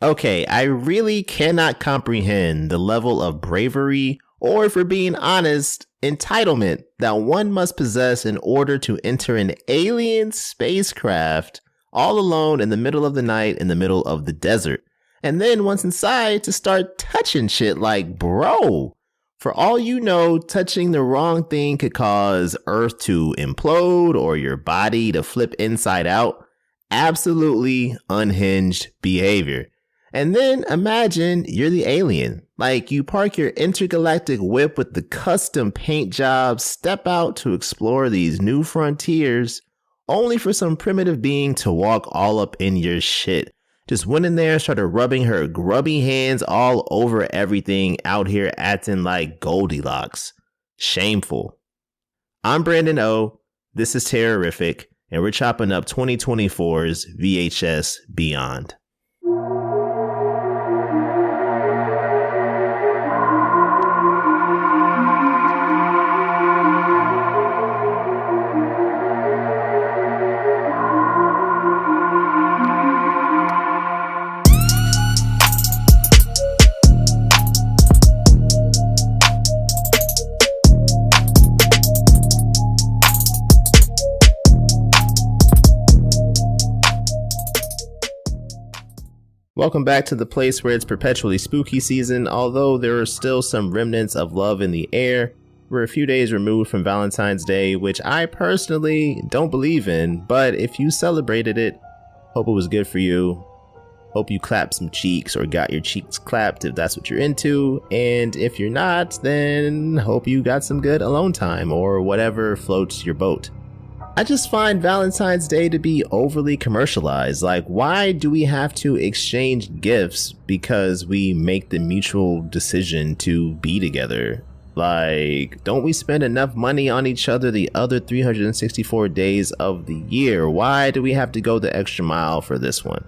Okay, I really cannot comprehend the level of bravery, or if we're being honest, entitlement that one must possess in order to enter an alien spacecraft all alone in the middle of the night in the middle of the desert. And then once inside to start touching shit like, bro, for all you know, touching the wrong thing could cause Earth to implode or your body to flip inside out. Absolutely unhinged behavior. And then imagine you're the alien. Like, you park your intergalactic whip with the custom paint jobs, step out to explore these new frontiers, only for some primitive being to walk all up in your shit. Just went in there, started rubbing her grubby hands all over everything, out here acting like Goldilocks. Shameful. I'm Brandon O. This is Terrorific, and we're chopping up 2024's VHS Beyond. Welcome back to the place where it's perpetually spooky season. Although there are still some remnants of love in the air, we're a few days removed from Valentine's Day, which I personally don't believe in, but if you celebrated it, hope it was good for you. Hope you clapped some cheeks or got your cheeks clapped if that's what you're into, and if you're not, then hope you got some good alone time or whatever floats your boat. I just find Valentine's Day to be overly commercialized. Like, why do we have to exchange gifts because we make the mutual decision to be together? Like, don't we spend enough money on each other the other 364 days of the year? Why do we have to go the extra mile for this one?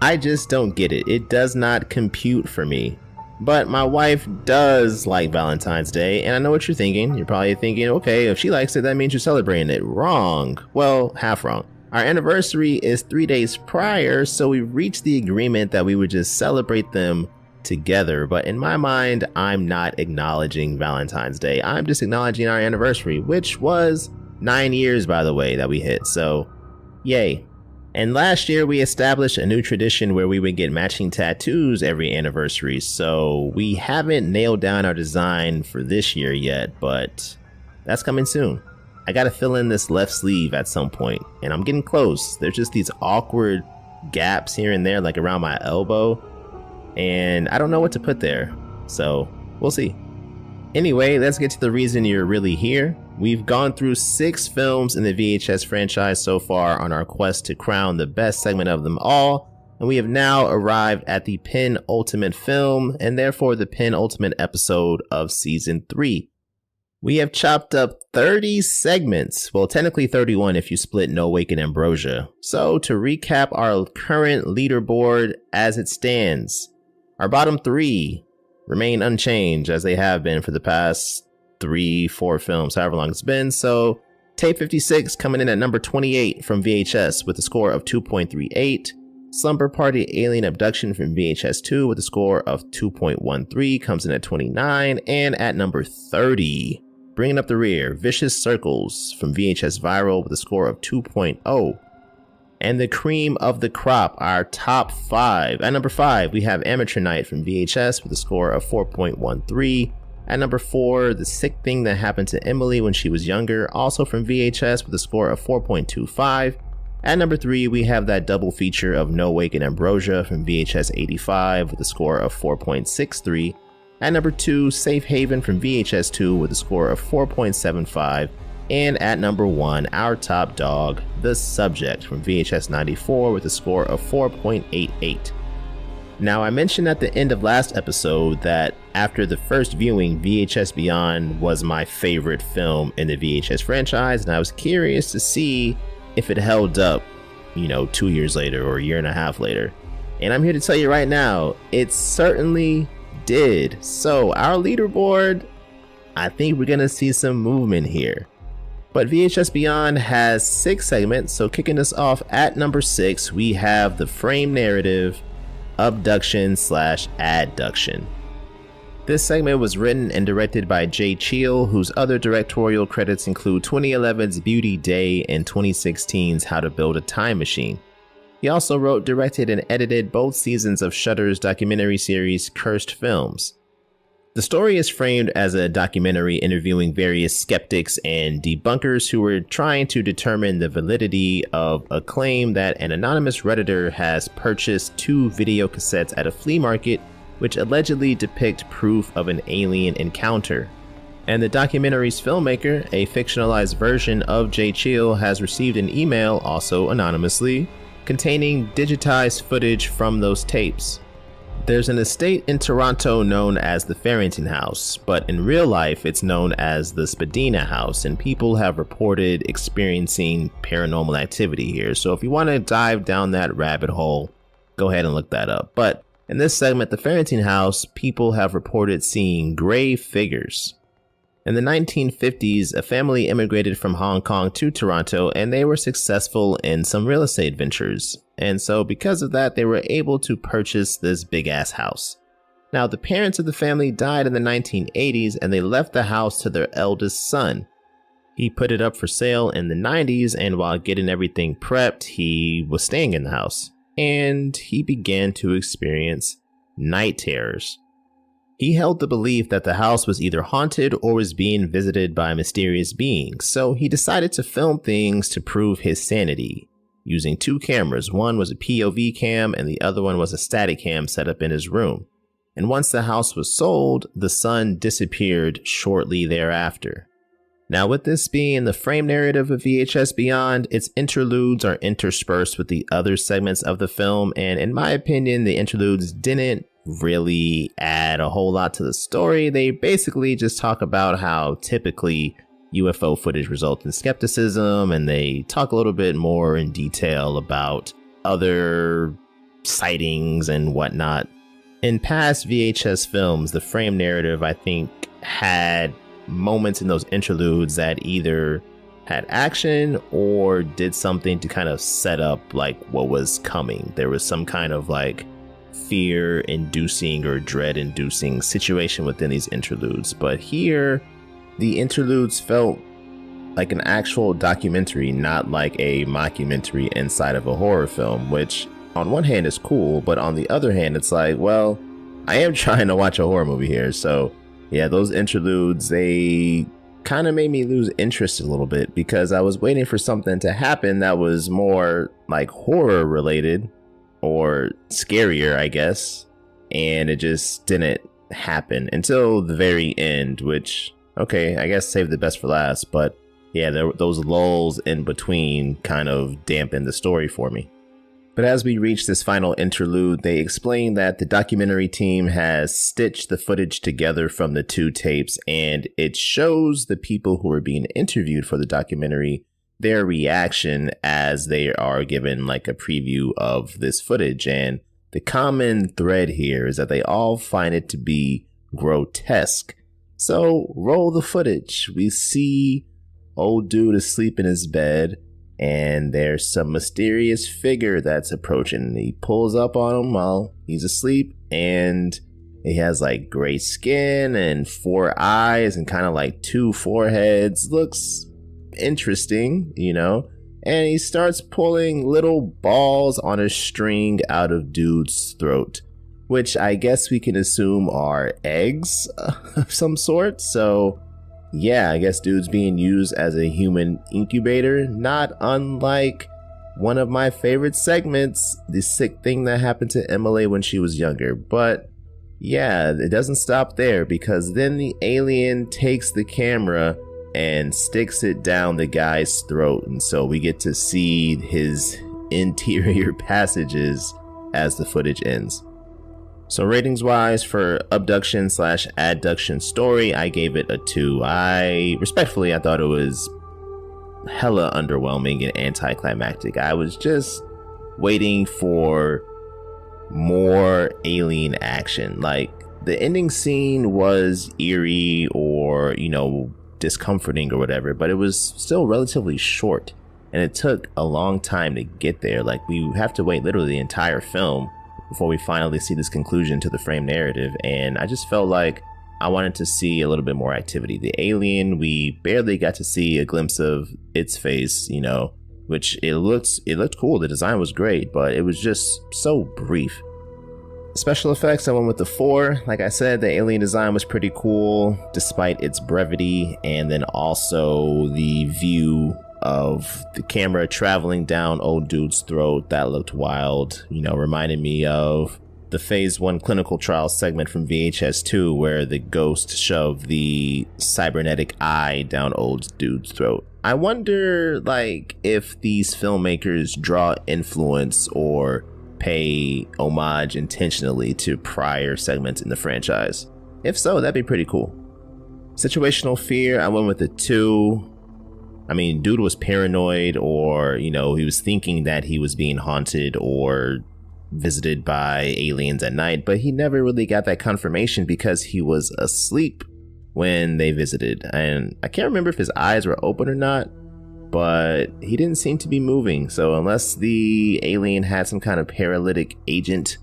I just don't get it. It does not compute for me. But my wife does like Valentine's Day, and I know what you're thinking. You're probably thinking, okay, if she likes it, that means you're celebrating it. Wrong. Well, half wrong. Our anniversary is 3 days prior, so we reached the agreement that we would just celebrate them together. But in my mind, I'm not acknowledging Valentine's Day. I'm just acknowledging our anniversary, which was 9 years, by the way, that we hit. So, yay. And last year we established a new tradition where we would get matching tattoos every anniversary, so we haven't nailed down our design for this year yet, but that's coming soon. I gotta fill in this left sleeve at some point, and I'm getting close. There's just these awkward gaps here and there, like around my elbow, and I don't know what to put there, so we'll see. Anyway, let's get to the reason you're really here. We've gone through 6 films in the VHS franchise so far on our quest to crown the best segment of them all, and we have now arrived at the penultimate film, and therefore the penultimate episode of Season 3. We have chopped up 30 segments, well technically 31 if you split No Wake and Ambrosia. So to recap our current leaderboard as it stands, our bottom 3 remain unchanged as they have been for the past 3-4 films, however long it's been. So Tape 56 coming in at number 28 from VHS with a score of 2.38. Slumber Party Alien Abduction from VHS 2 with a score of 2.13 comes in at 29. And at number 30, bringing up the rear, Vicious Circles from VHS Viral with a score of 2.0. And the cream of the crop, our top 5. At number 5, we have Amateur Night from VHS with a score of 4.13. At number 4, The Sick Thing That Happened to Emily When She Was Younger, also from VHS with a score of 4.25. At number 3, we have that double feature of No Wake and Ambrosia from VHS 85 with a score of 4.63. At number 2, Safe Haven from VHS 2 with a score of 4.75. And at number 1, our top dog, The Subject from VHS 94 with a score of 4.88. Now, I mentioned at the end of last episode that after the first viewing, VHS Beyond was my favorite film in the VHS franchise, and I was curious to see if it held up, 2 years later or a year and a half later. And I'm here to tell you right now, it certainly did. So our leaderboard, I think we're gonna see some movement here. But VHS Beyond has 6 segments, so kicking us off at number 6, we have the frame narrative, abduction/adduction. This segment was written and directed by Jay Cheel, whose other directorial credits include 2011's Beauty Day and 2016's How to Build a Time Machine. He also wrote, directed, and edited both seasons of Shudder's documentary series Cursed Films. The story is framed as a documentary interviewing various skeptics and debunkers who were trying to determine the validity of a claim that an anonymous Redditor has purchased 2 video cassettes at a flea market which allegedly depict proof of an alien encounter. And the documentary's filmmaker, a fictionalized version of Jay Cheel, has received an email, also anonymously, containing digitized footage from those tapes. There's an estate in Toronto known as the Farrington House, but in real life it's known as the Spadina House, and people have reported experiencing paranormal activity here. So if you want to dive down that rabbit hole, go ahead and look that up. But in this segment, the Farrington House, people have reported seeing gray figures. In the 1950s, a family immigrated from Hong Kong to Toronto, and they were successful in some real estate ventures. And so because of that, they were able to purchase this big ass house. Now, the parents of the family died in the 1980s, and they left the house to their eldest son. He put it up for sale in the 90s, and while getting everything prepped, he was staying in the house. And he began to experience night terrors. He held the belief that the house was either haunted or was being visited by mysterious beings, so he decided to film things to prove his sanity, using 2 cameras. One was a POV cam and the other one was a static cam set up in his room. And once the house was sold, the son disappeared shortly thereafter. Now, with this being the frame narrative of VHS Beyond, its interludes are interspersed with the other segments of the film, and in my opinion, the interludes didn't really add a whole lot to the story. They basically just talk about how typically UFO footage results in skepticism, and they talk a little bit more in detail about other sightings and whatnot. In past VHS films, the frame narrative, I think, had moments in those interludes that either had action or did something to kind of set up like what was coming. There was some kind of like fear-inducing or dread-inducing situation within these interludes. But here, the interludes felt like an actual documentary, not like a mockumentary inside of a horror film, which on one hand is cool, but on the other hand, it's like, well, I am trying to watch a horror movie here. So yeah, those interludes, they kind of made me lose interest a little bit because I was waiting for something to happen that was more like horror related or scarier, I guess. And it just didn't happen until the very end, which, okay, I guess save the best for last. But yeah, those lulls in between kind of dampened the story for me. But as we reach this final interlude, they explain that the documentary team has stitched the footage together from the 2 tapes, and it shows the people who are being interviewed for the documentary their reaction as they are given like a preview of this footage. And the common thread here is that they all find it to be grotesque. So roll the footage. We see old dude asleep in his bed, and there's some mysterious figure that's approaching. He pulls up on him while he's asleep, and he has like gray skin and 4 eyes and kind of like 2 foreheads. Looks interesting, you know. And he starts pulling little balls on a string out of dude's throat, which I guess we can assume are eggs of some sort. So yeah, I guess dude's being used as a human incubator, not unlike one of my favorite segments, the sick thing that happened to Emily when she was younger. But yeah, it doesn't stop there, because then the alien takes the camera and sticks it down the guy's throat, and so we get to see his interior passages as the footage ends. So ratings wise, for abduction/adduction story, I gave it a 2. I thought it was hella underwhelming and anticlimactic. I was just waiting for more alien action. Like, the ending scene was eerie or, you know, discomforting or whatever, but it was still relatively short, and it took a long time to get there. Like, we have to wait literally the entire film before we finally see this conclusion to the frame narrative, and I just felt like I wanted to see a little bit more activity. The alien, we barely got to see a glimpse of its face, you know, which it looked cool. The design was great, but it was just so brief. Special effects, I went with the 4. Like I said, the alien design was pretty cool despite its brevity, and then also the view of the camera traveling down old dude's throat, that looked wild. You know, reminded me of the phase 1 clinical trial segment from VHS 2 where the ghost shoved the cybernetic eye down old dude's throat. I wonder, like, if these filmmakers draw influence or pay homage intentionally to prior segments in the franchise. If so, that'd be pretty cool. Situational fear, I went with a 2. I mean, dude was paranoid, or, you know, he was thinking that he was being haunted or visited by aliens at night, but he never really got that confirmation because he was asleep when they visited. And I can't remember if his eyes were open or not, but he didn't seem to be moving. So unless the alien had some kind of paralytic agent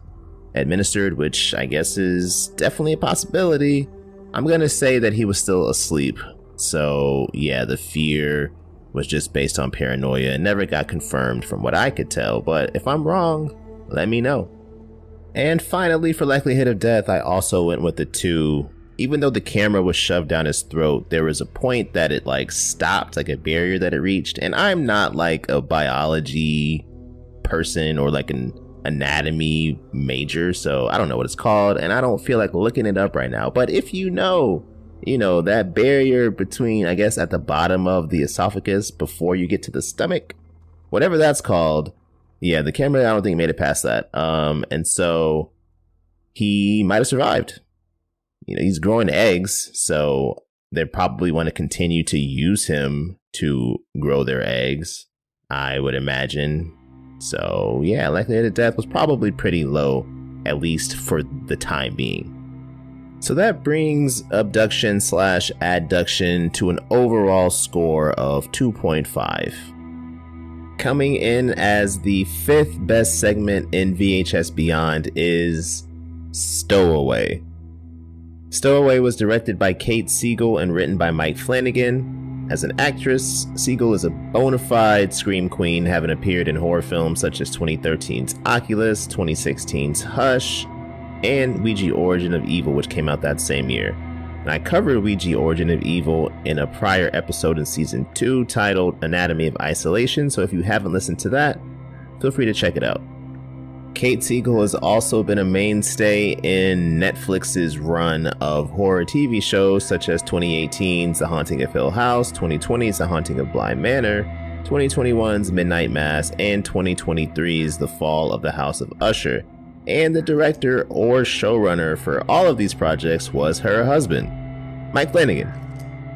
administered, which I guess is definitely a possibility, I'm gonna say that he was still asleep. So yeah, the fear was just based on paranoia and never got confirmed from what I could tell, but if I'm wrong, let me know. And finally, for likelihood of death, I also went with the 2. Even though the camera was shoved down his throat, there was a point that it like stopped, like a barrier that it reached. And I'm not like a biology person or like an anatomy major, so I don't know what it's called, and I don't feel like looking it up right now. But if you know, that barrier between, I guess, at the bottom of the esophagus before you get to the stomach, whatever that's called, yeah, the camera, I don't think made it past that. And so he might have survived. You know, he's growing eggs, so they probably want to continue to use him to grow their eggs, I would imagine. So yeah, likelihood of death was probably pretty low, at least for the time being. So that brings abduction/adduction to an overall score of 2.5. Coming in as the 5th best segment in VHS Beyond is Stowaway. Stowaway was directed by Kate Siegel and written by Mike Flanagan. As an actress, Siegel is a bona fide scream queen, having appeared in horror films such as 2013's Oculus, 2016's Hush, and Ouija Origin of Evil, which came out that same year. And I covered Ouija Origin of Evil in a prior episode in season 2 titled Anatomy of Isolation, so if you haven't listened to that, feel free to check it out. Kate Siegel has also been a mainstay in Netflix's run of horror TV shows such as 2018's The Haunting of Hill House, 2020's The Haunting of Bly Manor, 2021's Midnight Mass, and 2023's The Fall of the House of Usher. And the director or showrunner for all of these projects was her husband, Mike Flanagan.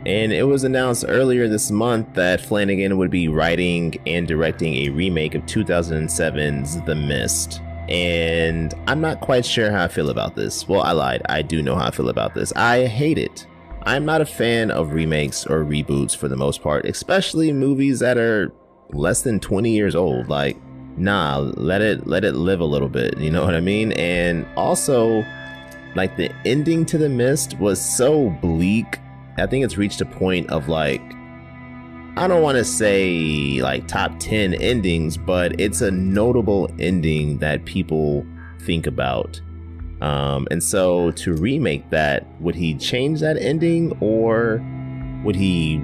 And it was announced earlier this month that Flanagan would be writing and directing a remake of 2007's The Mist. And I'm not quite sure how I feel about this. Well, I lied. I do know how I feel about this. I hate it. I'm not a fan of remakes or reboots for the most part, especially movies that are less than 20 years old. Like, nah, let it live a little bit, you know what I mean? And also, like, the ending to The Mist was so bleak. I think it's reached a point of, like, I don't want to say like top 10 endings, but it's a notable ending that people think about. And so to remake that, would he change that ending, or would he,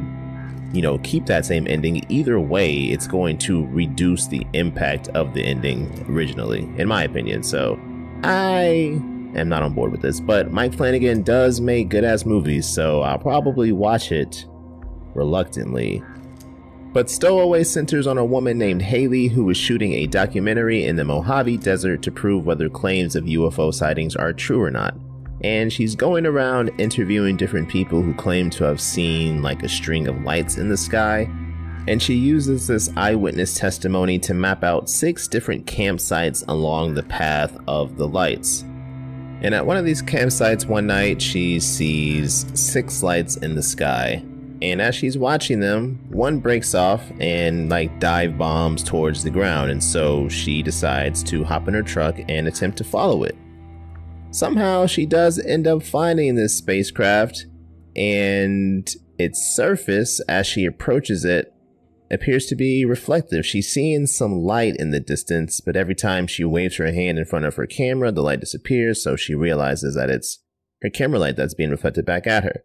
keep that same ending? Either way, it's going to reduce the impact of the ending originally, in my opinion. So I am not on board with this, but Mike Flanagan does make good ass movies, so I'll probably watch it reluctantly. But Stowaway centers on a woman named Haley who is shooting a documentary in the Mojave Desert to prove whether claims of UFO sightings are true or not. And she's going around interviewing different people who claim to have seen like a string of lights in the sky. And she uses this eyewitness testimony to map out 6 different campsites along the path of the lights. And at one of these campsites one night, she sees 6 lights in the sky. And as she's watching them, one breaks off and like dive bombs towards the ground, and so she decides to hop in her truck and attempt to follow it. Somehow she does end up finding this spacecraft, and its surface, as she approaches it, appears to be reflective. She's seeing some light in the distance, but every time she waves her hand in front of her camera, the light disappears, so she realizes that it's her camera light that's being reflected back at her.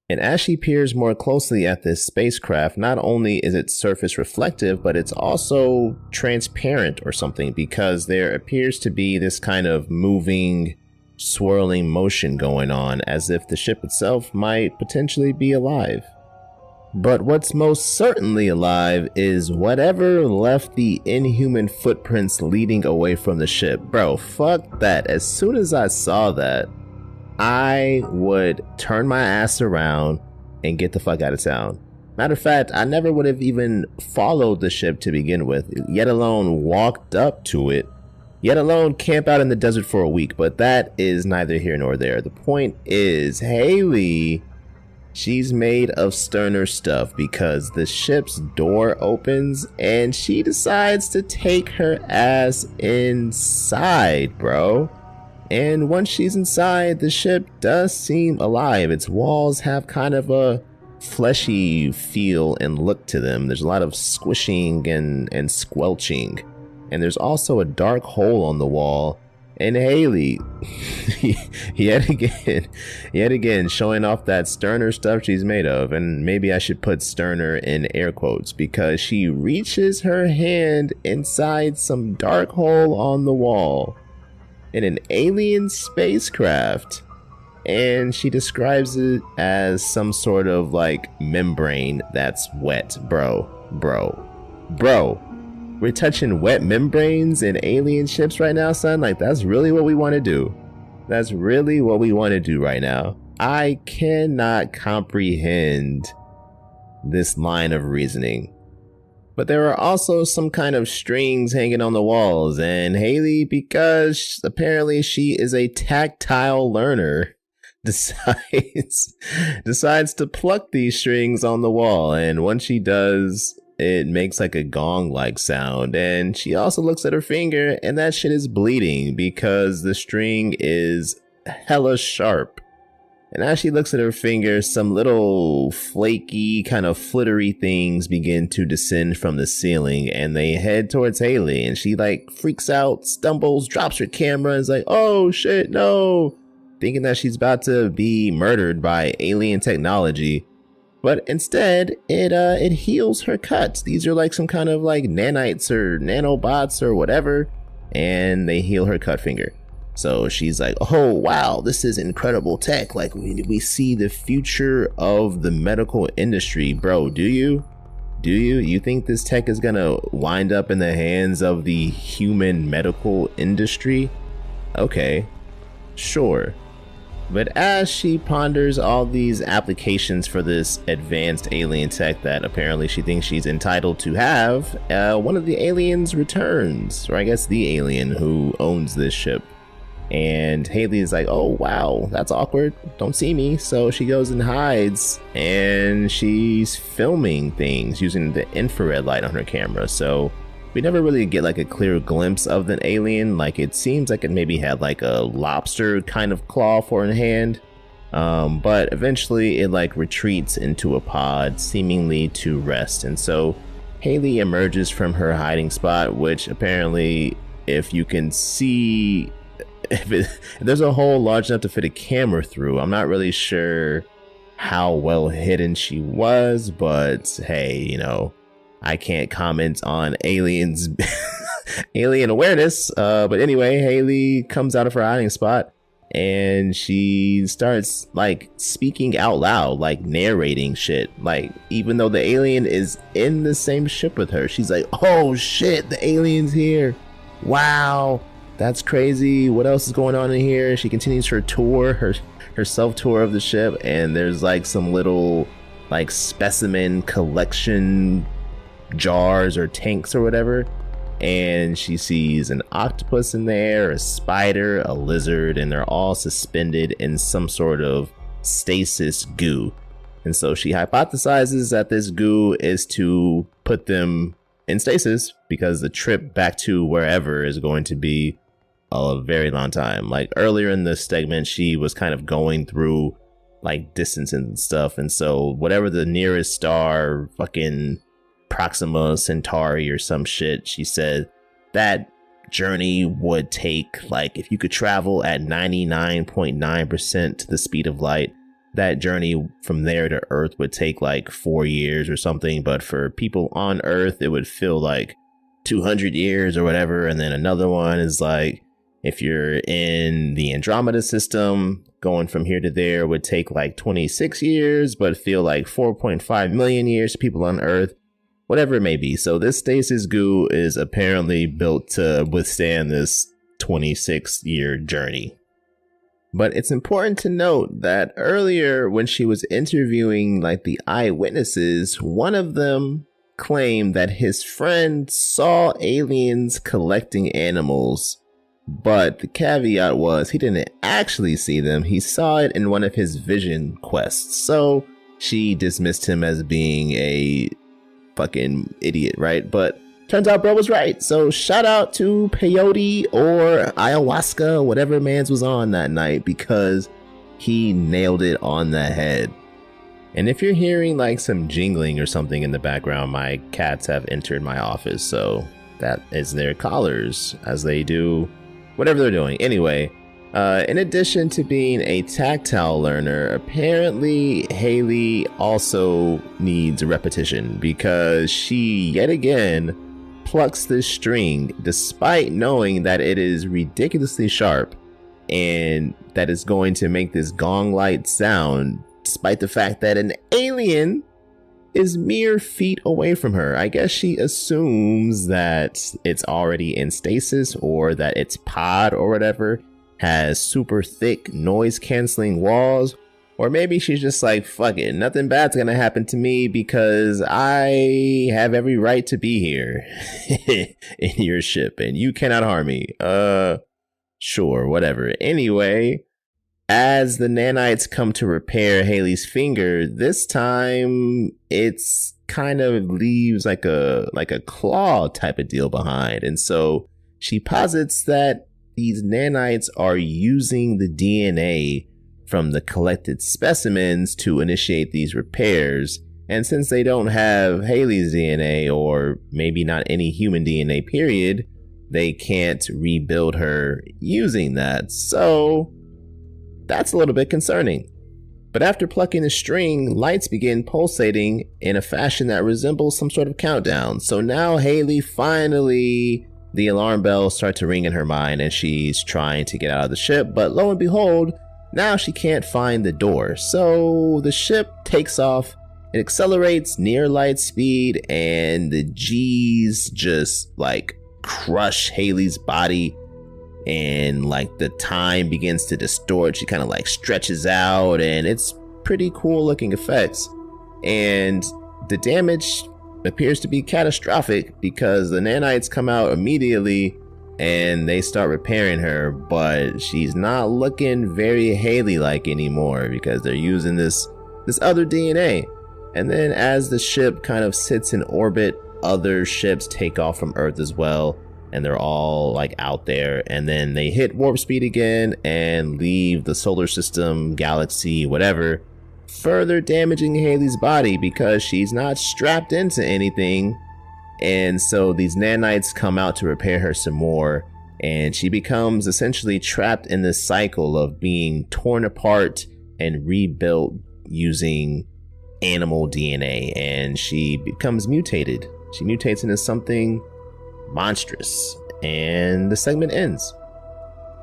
And as she peers more closely at this spacecraft, not only is its surface reflective, but it's also transparent or something, because there appears to be this kind of moving, swirling motion going on, as if the ship itself might potentially be alive. But what's most certainly alive is whatever left the inhuman footprints leading away from the ship. Bro, fuck that. As soon as I saw that, I would turn my ass around and get the fuck out of town. Matter of fact, I never would have even followed the ship to begin with, yet alone walked up to it, yet alone camp out in the desert for a week. But that is neither here nor there. The point is, Haley, she's made of sterner stuff, because the ship's door opens and she decides to take her ass inside, bro. And once she's inside, the ship does seem alive. Its walls have kind of a fleshy feel and look to them. There's a lot of squishing and squelching. And there's also a dark hole on the wall. And Haley, yet again, showing off that sterner stuff she's made of. And maybe I should put sterner in air quotes, because she reaches her hand inside some dark hole on the wall in an alien spacecraft, and she describes it as some sort of like membrane that's wet. Bro, we're touching wet membranes in alien ships right now, son. Like, that's really what we want to do. That's really what we want to do right now. I cannot comprehend this line of reasoning. But there are also some kind of strings hanging on the walls, and Haley, because apparently she is a tactile learner, decides to pluck these strings on the wall. And once she does, it makes like a gong-like sound. And she also looks at her finger, and that shit is bleeding because the string is hella sharp. And as she looks at her finger, some little flaky, kind of flittery things begin to descend from the ceiling, and they head towards Haley. And she like freaks out, stumbles, drops her camera, and is like, oh shit, no, thinking that she's about to be murdered by alien technology. But instead, it heals her cuts. These are like some kind of like nanites or nanobots or whatever, and they heal her cut finger. So she's like, oh, wow, this is incredible tech. Like, we see the future of the medical industry. Bro, do you? You think this tech is gonna wind up in the hands of the human medical industry? Okay, sure. But as she ponders all these applications for this advanced alien tech that apparently she thinks she's entitled to have, one of the aliens returns, or I guess the alien who owns this ship. And Haley is like, oh wow, that's awkward, don't see me. So she goes and hides, and she's filming things using the infrared light on her camera. So we never really get like a clear glimpse of the alien. Like, it seems like it maybe had like a lobster kind of claw for a hand, but eventually it like retreats into a pod, seemingly to rest. And so Haley emerges from her hiding spot, which apparently, if you can see, if there's a hole large enough to fit a camera through, I'm not really sure how well hidden she was, but hey, you know, I can't comment on aliens alien awareness. But anyway, Haley comes out of her hiding spot, and she starts like speaking out loud, like narrating shit. Like, even though the alien is in the same ship with her, she's like, oh shit, the alien's here, wow, that's crazy, what else is going on in here? She continues her tour, her self-tour of the ship, and there's like some little like specimen collection jars or tanks or whatever, and she sees an octopus in there, a spider, a lizard, and they're all suspended in some sort of stasis goo. And so she hypothesizes that this goo is to put them in stasis because the trip back to wherever is going to be a very long time. Like earlier in this segment, she was kind of going through like distance and stuff. And so whatever the nearest star, fucking Proxima Centauri or some shit, she said that journey would take, like, if you could travel at 99.9% to the speed of light, that journey from there to Earth would take like 4 years or something. But for people on Earth, it would feel like 200 years or whatever. And then another one is like, if you're in the Andromeda system, going from here to there would take like 26 years, but feel like 4.5 million years to people on Earth. Whatever it may be. So this stasis goo is apparently built to withstand this 26-year journey. But it's important to note that earlier when she was interviewing like the eyewitnesses, one of them claimed that his friend saw aliens collecting animals. But the caveat was he didn't actually see them. He saw it in one of his vision quests. So she dismissed him as being a fucking idiot, right? But turns out bro was right. So shout out to peyote or ayahuasca, whatever mans was on that night, because he nailed it on the head. And if you're hearing like some jingling or something in the background, my cats have entered my office, so that is their collars as they do whatever they're doing. Anyway, in addition to being a tactile learner, apparently Haley also needs repetition because she yet again plucks this string despite knowing that it is ridiculously sharp and that it's going to make this gong-like sound, despite the fact that an alien is mere feet away from her. I guess she assumes that it's already in stasis or that its pod or whatever has super thick noise canceling walls, or maybe she's just like, fuck it, nothing bad's gonna happen to me because I have every right to be here in your ship and you cannot harm me. Sure, whatever. Anyway, as the nanites come to repair Haley's finger, this time it's kind of leaves like a claw type of deal behind. And so she posits that these nanites are using the DNA from the collected specimens to initiate these repairs. And since they don't have Haley's DNA, or maybe not any human DNA period, they can't rebuild her using that. So that's a little bit concerning. But after plucking the string, lights begin pulsating in a fashion that resembles some sort of countdown. So now Haley finally, the alarm bells start to ring in her mind and she's trying to get out of the ship. But lo and behold, now she can't find the door. So the ship takes off, it accelerates near light speed, and the G's just like crush Haley's body. And like the time begins to distort. She kind of like stretches out, and it's pretty cool looking effects. And the damage appears to be catastrophic because the nanites come out immediately and they start repairing her, but she's not looking very Haley-like anymore because they're using this other DNA. And then as the ship kind of sits in orbit, other ships take off from Earth as well. And they're all like out there, and then they hit warp speed again and leave the solar system, galaxy, whatever, further damaging Haley's body because she's not strapped into anything. And so these nanites come out to repair her some more, and she becomes essentially trapped in this cycle of being torn apart and rebuilt using animal DNA, and she becomes mutated. She mutates into something monstrous, and the segment ends.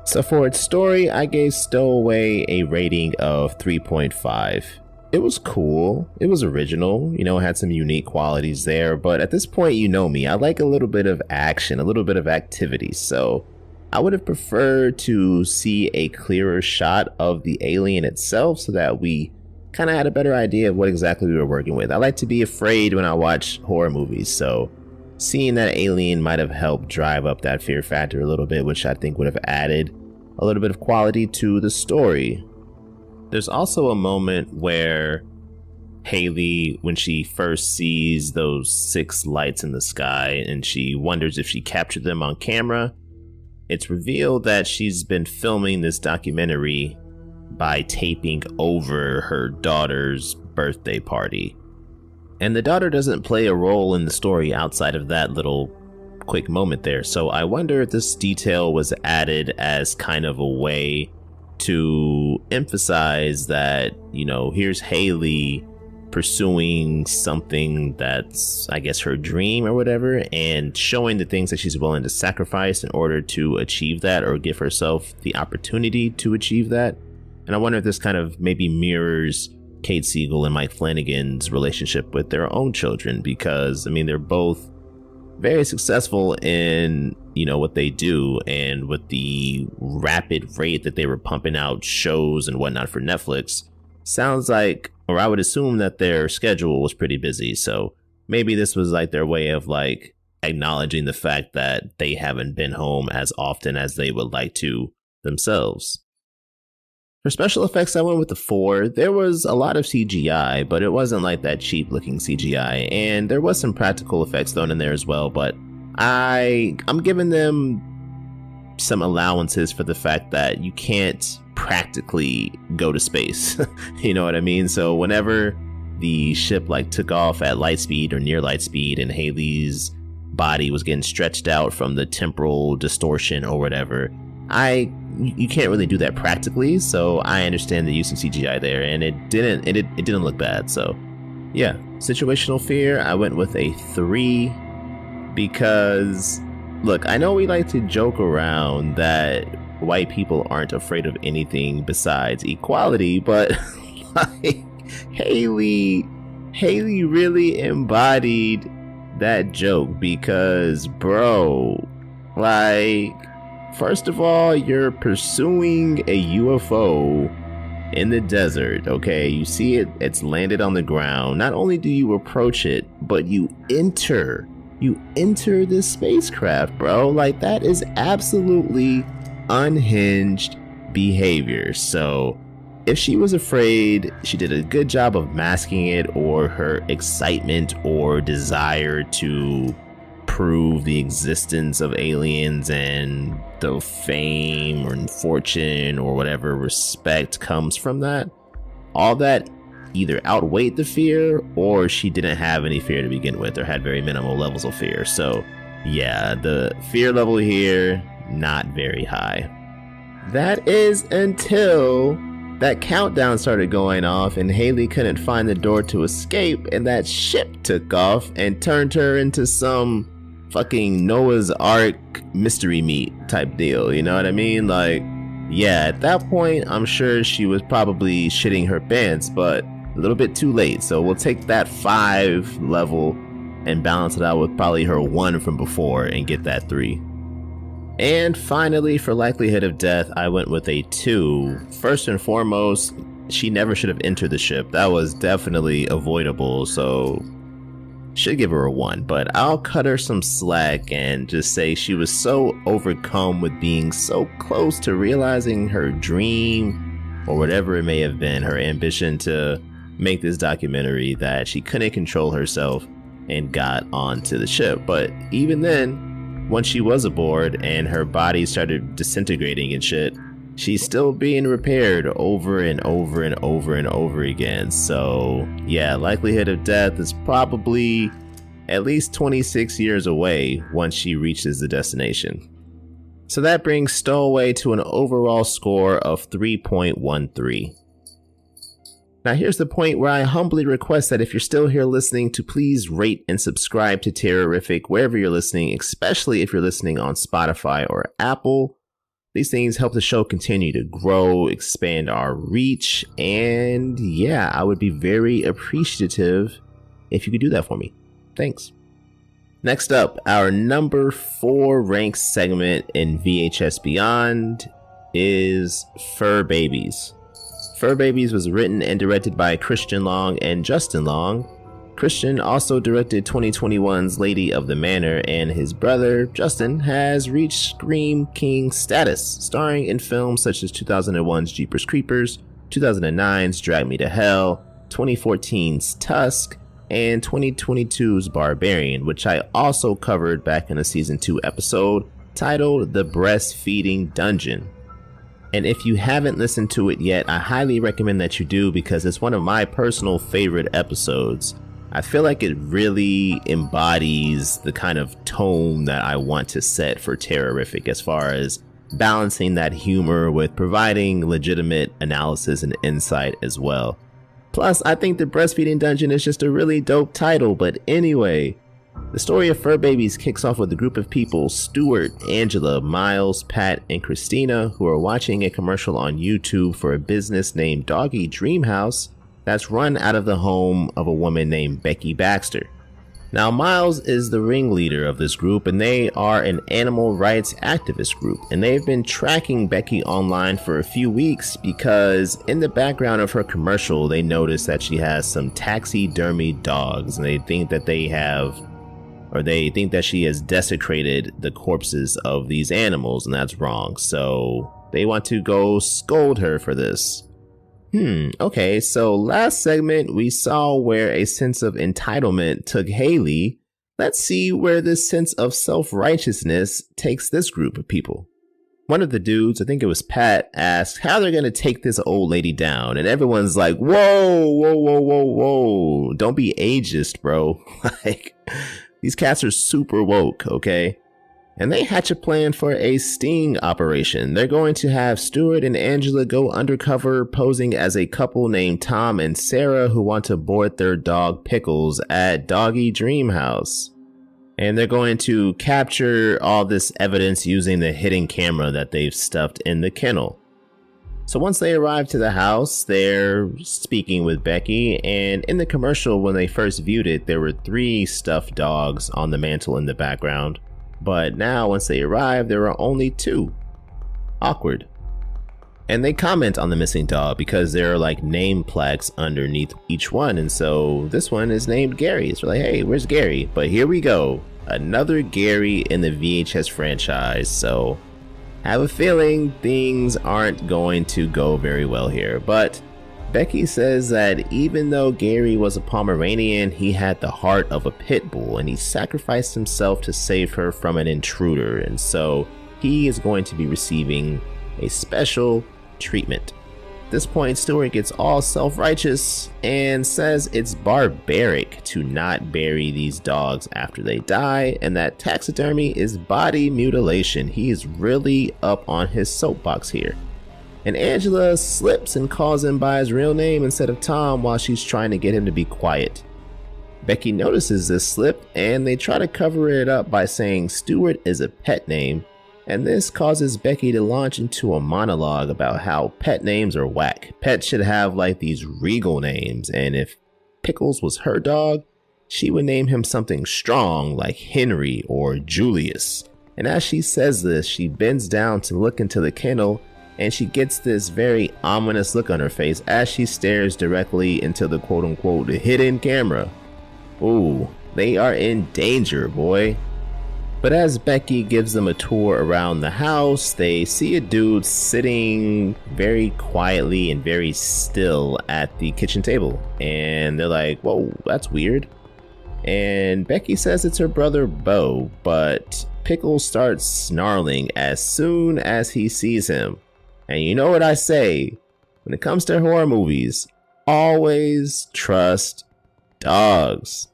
So for its story, I gave Stowaway a rating of 3.5. It was cool, it was original, you know, it had some unique qualities there, but at this point, you know me, I like a little bit of action, a little bit of activity, so I would have preferred to see a clearer shot of the alien itself so that we kind of had a better idea of what exactly we were working with. I like to be afraid when I watch horror movies, so seeing that alien might have helped drive up that fear factor a little bit, which I think would have added a little bit of quality to the story. There's also a moment where Haley when she first sees those 6 lights in the sky and she wonders if she captured them on camera. It's revealed that she's been filming this documentary by taping over her daughter's birthday party. And the daughter doesn't play a role in the story outside of that little quick moment there. So I wonder if this detail was added as kind of a way to emphasize that, you know, here's Haley pursuing something that's, I guess, her dream or whatever, and showing the things that she's willing to sacrifice in order to achieve that or give herself the opportunity to achieve that. And I wonder if this kind of maybe mirrors Kate Siegel and Mike Flanagan's relationship with their own children, because I mean, they're both very successful in, you know, what they do, and with the rapid rate that they were pumping out shows and whatnot for Netflix, sounds like, or I would assume that their schedule was pretty busy. So maybe this was like their way of like acknowledging the fact that they haven't been home as often as they would like to themselves. For special effects, I went with the 4. There was a lot of CGI, but it wasn't like that cheap looking CGI, and there was some practical effects thrown in there as well, but I'm giving them some allowances for the fact that you can't practically go to space. You know what I mean? So whenever the ship like took off at light speed or near light speed and Haley's body was getting stretched out from the temporal distortion or whatever, you can't really do that practically, so I understand the use of CGI there, and it didn't look bad. So yeah, situational fear, I went with a 3, because look, I know we like to joke around that white people aren't afraid of anything besides equality, but like Haley really embodied that joke, because bro, like, first of all, you're pursuing a UFO in the desert, okay? You see it, it's landed on the ground. Not only do you approach it, but you enter this spacecraft, bro. Like, that is absolutely unhinged behavior. So if she was afraid, she did a good job of masking it, or her excitement or desire to prove the existence of aliens and the fame or fortune or whatever respect comes from that. All that either outweighed the fear, or she didn't have any fear to begin with, or had very minimal levels of fear. So yeah, the fear level here, not very high. That is until that countdown started going off and Haley couldn't find the door to escape, and that ship took off and turned her into some fucking Noah's Ark mystery meat type deal, you know what I mean? Like, yeah, at that point, I'm sure she was probably shitting her pants, but a little bit too late. So we'll take that 5 level and balance it out with probably her 1 from before and get that 3. And finally, for likelihood of death, I went with a 2. First and foremost, she never should have entered the ship. That was definitely avoidable, so should give her a 1, but I'll cut her some slack and just say she was so overcome with being so close to realizing her dream, or whatever it may have been, her ambition to make this documentary, that she couldn't control herself and got onto the ship. But even then, once she was aboard and her body started disintegrating and shit, she's still being repaired over and over and over and over again. So yeah, likelihood of death is probably at least 26 years away once she reaches the destination. So that brings Stowaway to an overall score of 3.13. Now here's the point where I humbly request that if you're still here listening, to please rate and subscribe to Terrorific wherever you're listening, especially if you're listening on Spotify or Apple. These things help the show continue to grow, expand our reach, and yeah, I would be very appreciative if you could do that for me. Thanks. Next up, our number 4 ranked segment in VHS Beyond is Fur Babies. Fur Babies was written and directed by Christian Long and Justin Long. Christian also directed 2021's Lady of the Manor, and his brother, Justin, has reached Scream King status, starring in films such as 2001's Jeepers Creepers, 2009's Drag Me to Hell, 2014's Tusk, and 2022's Barbarian, which I also covered back in a season 2 episode titled The Breastfeeding Dungeon. And if you haven't listened to it yet, I highly recommend that you do, because it's one of my personal favorite episodes. I feel like it really embodies the kind of tone that I want to set for Terrorific, as far as balancing that humor with providing legitimate analysis and insight as well. Plus, I think The Breastfeeding Dungeon is just a really dope title. But anyway, the story of Fur Babies kicks off with a group of people: Stuart, Angela, Miles, Pat, and Christina, who are watching a commercial on YouTube for a business named Doggy Dream House that's run out of the home of a woman named Becky Baxter. Now, Miles is the ringleader of this group, and they are an animal rights activist group, and they've been tracking Becky online for a few weeks because in the background of her commercial, they notice that she has some taxidermy dogs, and they think that she has desecrated the corpses of these animals, and that's wrong. So they want to go scold her for this. Okay, so last segment we saw where a sense of entitlement took Haley. Let's see where this sense of self-righteousness takes this group of people. One of the dudes, I think it was Pat, asked how they're gonna take this old lady down, and everyone's like, whoa, don't be ageist, bro. Like, these cats are super woke, okay? And they hatch a plan for a sting operation. They're going to have Stuart and Angela go undercover, posing as a couple named Tom and Sarah who want to board their dog Pickles at Doggy Dream House. And they're going to capture all this evidence using the hidden camera that they've stuffed in the kennel. So once they arrive to the house, they're speaking with Becky, and in the commercial when they first viewed it, there were 3 stuffed dogs on the mantle in the background. But now, once they arrive, there are only 2. Awkward. And they comment on the missing dog because there are like name plaques underneath each one. And so this one is named Gary. So like, hey, where's Gary? But here we go. Another Gary in the VHS franchise. So I have a feeling things aren't going to go very well here. But Becky says that even though Gary was a Pomeranian, he had the heart of a pit bull, and he sacrificed himself to save her from an intruder, and so he is going to be receiving a special treatment. At this point, Stuart gets all self-righteous and says it's barbaric to not bury these dogs after they die, and that taxidermy is body mutilation. He is really up on his soapbox here. And Angela slips and calls him by his real name instead of Tom while she's trying to get him to be quiet. Becky notices this slip, and they try to cover it up by saying Stuart is a pet name, and this causes Becky to launch into a monologue about how pet names are whack. Pets should have like these regal names, and if Pickles was her dog, she would name him something strong like Henry or Julius. And as she says this, she bends down to look into the kennel, and she gets this very ominous look on her face as she stares directly into the quote-unquote hidden camera. Ooh, they are in danger, boy. But as Becky gives them a tour around the house, they see a dude sitting very quietly and very still at the kitchen table. And they're like, whoa, that's weird. And Becky says it's her brother Bo, but Pickles starts snarling as soon as he sees him. And you know what I say, when it comes to horror movies, always trust dogs.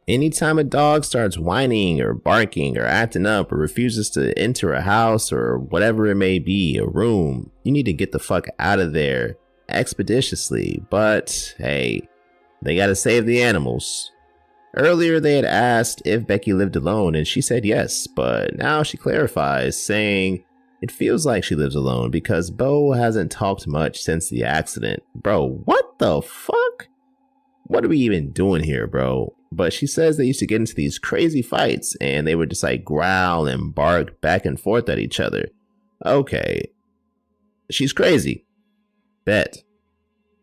Anytime a dog starts whining or barking or acting up or refuses to enter a house or whatever it may be, a room, you need to get the fuck out of there expeditiously. But hey, they gotta save the animals. Earlier they had asked if Becky lived alone and she said yes, but now she clarifies, saying it feels like she lives alone because Bo hasn't talked much since the accident. Bro, what the fuck? What are we even doing here, bro? But she says they used to get into these crazy fights and they would just like growl and bark back and forth at each other. Okay. She's crazy. Bet.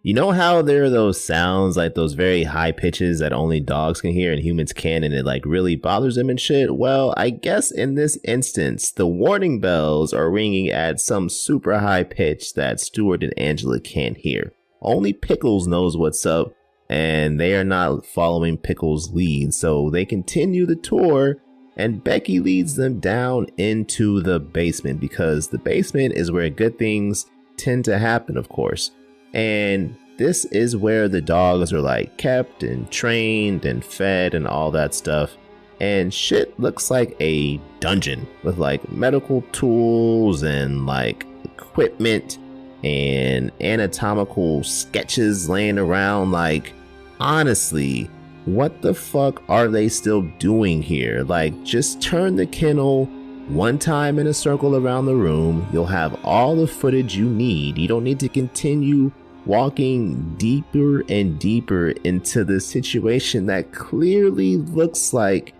You know how there are those sounds, like those very high pitches that only dogs can hear and humans can, and it like really bothers them and shit? Well, I guess in this instance, the warning bells are ringing at some super high pitch that Stuart and Angela can't hear. Only Pickles knows what's up, and they are not following Pickle's lead. So they continue the tour, and Becky leads them down into the basement, because the basement is where good things tend to happen, of course. And this is where the dogs are like kept and trained and fed and all that stuff. And shit looks like a dungeon with like medical tools and like equipment and anatomical sketches laying around. Like, honestly, what the fuck are they still doing here? Like, just turn the kennel one time in a circle around the room. You'll have all the footage you need. You don't need to continue walking deeper and deeper into the situation that clearly looks like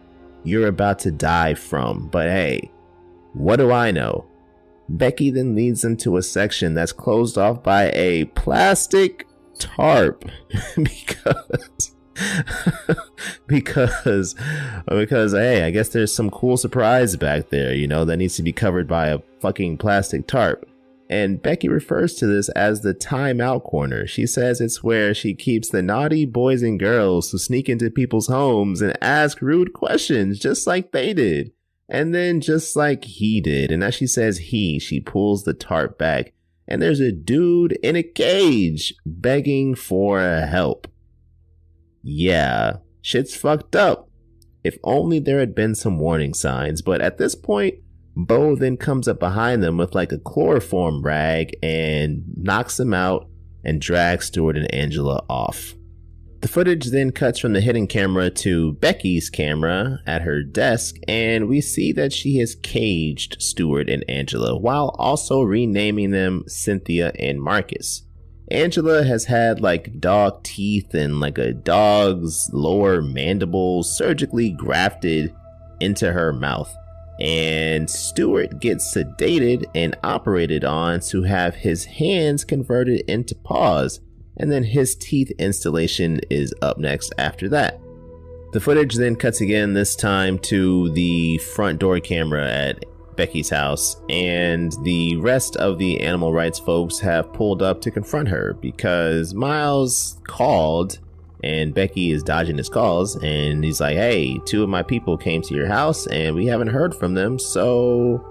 you're about to die from. But hey, what do I know? Becky then leads them to a section that's closed off by a plastic tarp because hey, I guess there's some cool surprise back there, you know, that needs to be covered by a fucking plastic tarp. And Becky refers to this as the timeout corner. She says it's where she keeps the naughty boys and girls who sneak into people's homes and ask rude questions just like they did. And then just like he did. And as she says she pulls the tarp back, and there's a dude in a cage begging for help. Yeah, shit's fucked up. If only there had been some warning signs. But at this point, Bo then comes up behind them with like a chloroform rag and knocks them out and drags Stuart and Angela off. The footage then cuts from the hidden camera to Becky's camera at her desk, and we see that she has caged Stuart and Angela while also renaming them Cynthia and Marcus. Angela has had like dog teeth and like a dog's lower mandible surgically grafted into her mouth. And Stuart gets sedated and operated on to have his hands converted into paws, and then his teeth installation is up next after that. The footage then cuts again, this time to the front door camera at Becky's house, and the rest of the animal rights folks have pulled up to confront her because Miles called and Becky is dodging his calls, and he's like, hey, 2 of my people came to your house and we haven't heard from them, so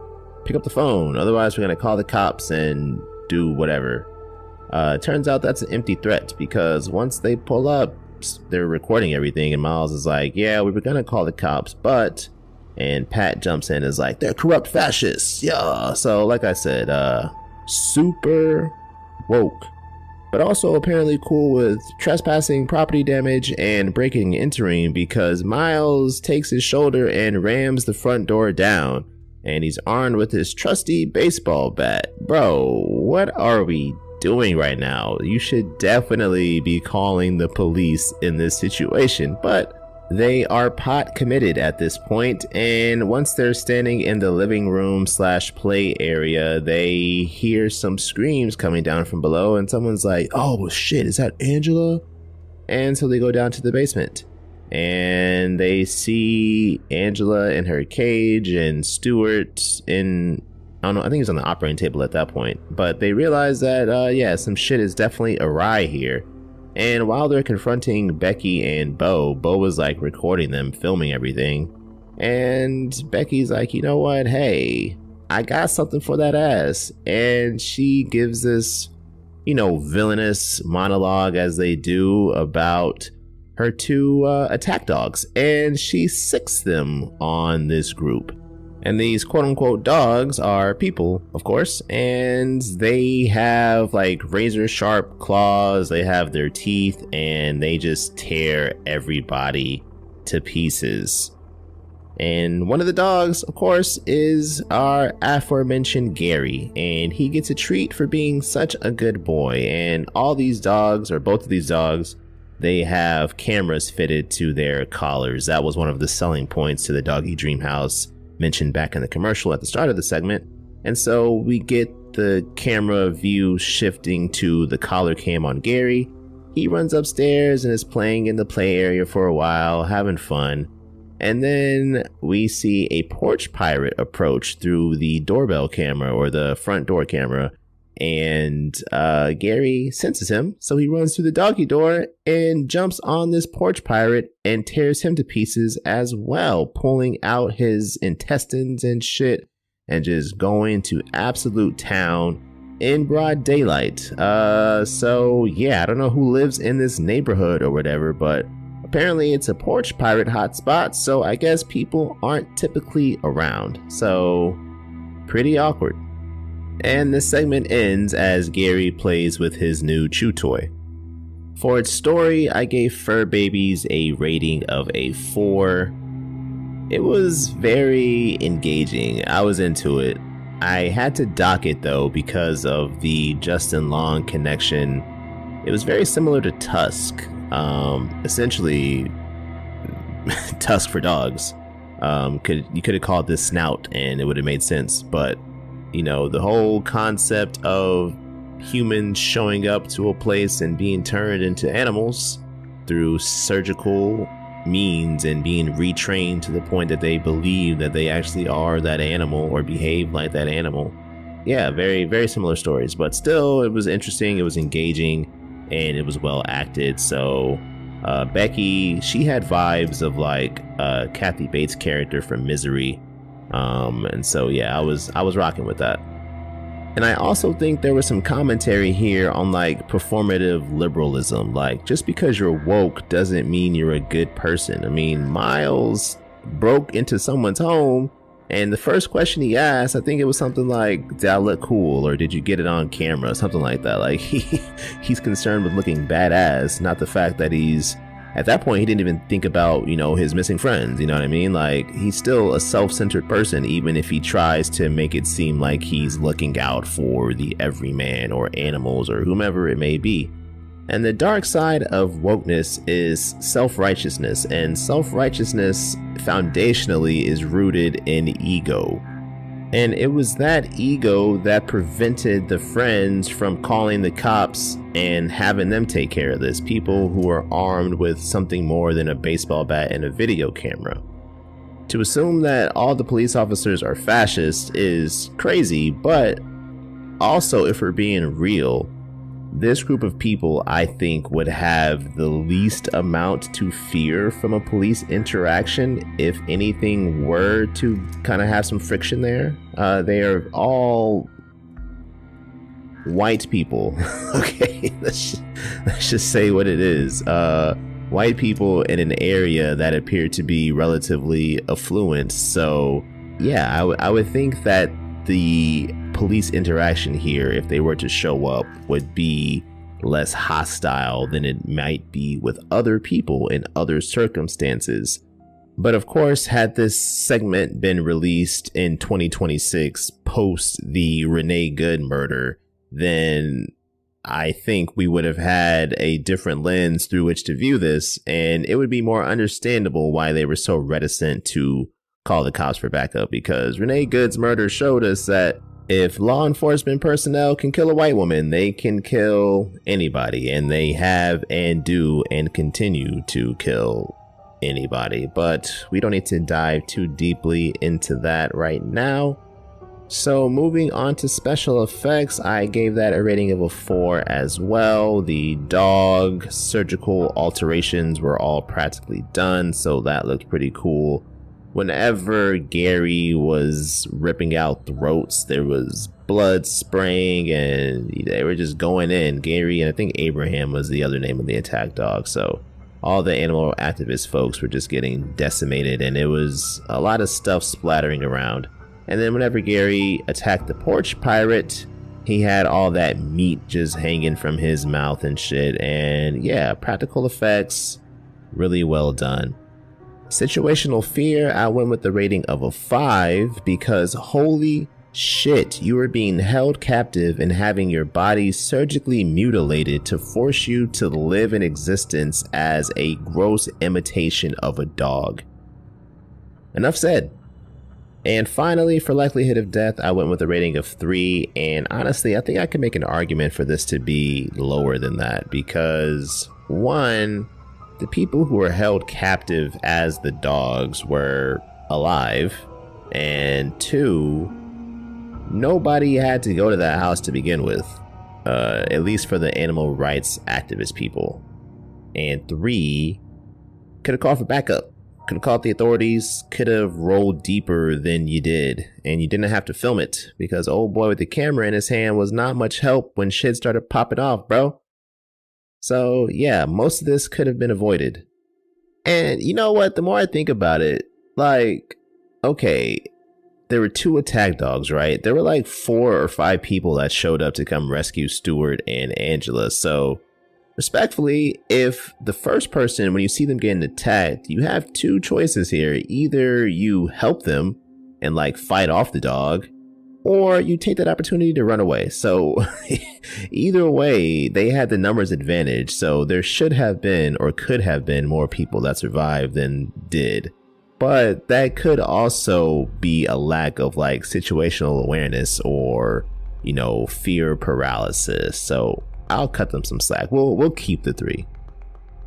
pick up the phone, otherwise we're gonna call the cops and do whatever. Turns out that's an empty threat, because once they pull up, they're recording everything, and Miles is like, yeah, we were gonna call the cops, but, and Pat jumps in and is like, they're corrupt fascists, yeah. So like I said, super woke, but also apparently cool with trespassing, property damage, and breaking and entering, because Miles takes his shoulder and rams the front door down, and he's armed with his trusty baseball bat. Bro, what are we doing right now? You should definitely be calling the police in this situation, but they are pot committed at this point, and once they're standing in the living room / play area, they hear some screams coming down from below, and someone's like, oh shit, is that Angela? And so they go down to the basement, and they see Angela in her cage and Stuart in, I don't know, I think he's on the operating table at that point, but they realize that yeah, some shit is definitely awry here. And while they're confronting Becky and Bo is like recording them, filming everything. And Becky's like, you know what? Hey, I got something for that ass. And she gives this, you know, villainous monologue, as they do, about her 2 attack dogs. And she sicks them on this group. And these quote-unquote dogs are people, of course, and they have like razor sharp claws, they have their teeth, and they just tear everybody to pieces. And one of the dogs, of course, is our aforementioned Gary, and he gets a treat for being such a good boy. And all these dogs, or both of these dogs, they have cameras fitted to their collars. That was one of the selling points to the Doggy Dream House mentioned back in the commercial at the start of the segment. And so we get the camera view shifting to the collar cam on Gary. He runs upstairs and is playing in the play area for a while, having fun. And then we see a porch pirate approach through the doorbell camera, or the front door camera, and Gary senses him, so he runs through the doggy door and jumps on this porch pirate and tears him to pieces as well, pulling out his intestines and shit and just going to absolute town in broad daylight. So yeah, I don't know who lives in this neighborhood or whatever, but apparently it's a porch pirate hotspot, so I guess people aren't typically around. So pretty awkward. And this segment ends as Gary plays with his new chew toy. For its story, I gave Fur Babies a rating of a 4. It was very engaging. I was into it. I had to dock it though because of the Justin Long connection. It was very similar to Tusk. Essentially Tusk for dogs. You could have called this Snout and it would have made sense, but you know, the whole concept of humans showing up to a place and being turned into animals through surgical means and being retrained to the point that they believe that they actually are that animal or behave like that animal. Yeah, very, very similar stories, but still it was interesting, it was engaging, and it was well acted. So Becky, she had vibes of like Kathy Bates' character from Misery. And so yeah, I was rocking with that. And I also think there was some commentary here on like performative liberalism. Like, just because you're woke doesn't mean you're a good person. I mean, Miles broke into someone's home, and the first question he asked, I think it was something like, did I look cool, or did you get it on camera, something like that. Like he's concerned with looking badass, not the fact that at that point, he didn't even think about, you know, his missing friends. You know what I mean? Like, he's still a self-centered person, even if he tries to make it seem like he's looking out for the everyman or animals or whomever it may be. And the dark side of wokeness is self-righteousness, and self-righteousness foundationally is rooted in ego. And it was that ego that prevented the friends from calling the cops and having them take care of this. People who are armed with something more than a baseball bat and a video camera. To assume that all the police officers are fascists is crazy, but also, if we're being real, this group of people, I think, would have the least amount to fear from a police interaction if anything were to kind of have some friction there. They are all white people. Okay, let's just say what it is. White people in an area that appear to be relatively affluent. So yeah, I would think that the police interaction here, if they were to show up, would be less hostile than it might be with other people in other circumstances. But of course, had this segment been released in 2026 post the Renee Good murder, then I think we would have had a different lens through which to view this, and it would be more understandable why they were so reticent to call the cops for backup, because Renee Good's murder showed us that if law enforcement personnel can kill a white woman, they can kill anybody, and they have and do and continue to kill anybody. But we don't need to dive too deeply into that right now. So moving on to special effects, I gave that a rating of a 4 as well. The dog surgical alterations were all practically done, so that looked pretty cool. Whenever Gary was ripping out throats, there was blood spraying and they were just going in. Gary, and I think Abraham was the other name of the attack dog. So all the animal activist folks were just getting decimated, and it was a lot of stuff splattering around. And then whenever Gary attacked the porch pirate, he had all that meat just hanging from his mouth and shit. And yeah, practical effects, really well done. Situational fear, I went with the rating of a 5 because holy shit, you are being held captive and having your body surgically mutilated to force you to live in existence as a gross imitation of a dog. Enough said. And finally, for likelihood of death, I went with a rating of 3, and honestly, I think I could make an argument for this to be lower than that because, one, the people who were held captive as the dogs were alive, and 2, nobody had to go to that house to begin with, at least for the animal rights activist people. And 3, could have called for backup, could have called the authorities, could have rolled deeper than you did, and you didn't have to film it because old boy with the camera in his hand was not much help when shit started popping off, bro. So yeah, most of this could have been avoided. And you know what, the more I think about it, like, okay, there were 2 attack dogs, right? There were like 4 or 5 people that showed up to come rescue Stuart and Angela. So respectfully, if the first person, when you see them getting attacked, you have 2 choices here. Either you help them and like fight off the dog, or you take that opportunity to run away. So either way, they had the numbers advantage. So there should have been, or could have been, more people that survived than did. But that could also be a lack of like situational awareness or, you know, fear paralysis. So I'll cut them some slack. We'll keep the 3.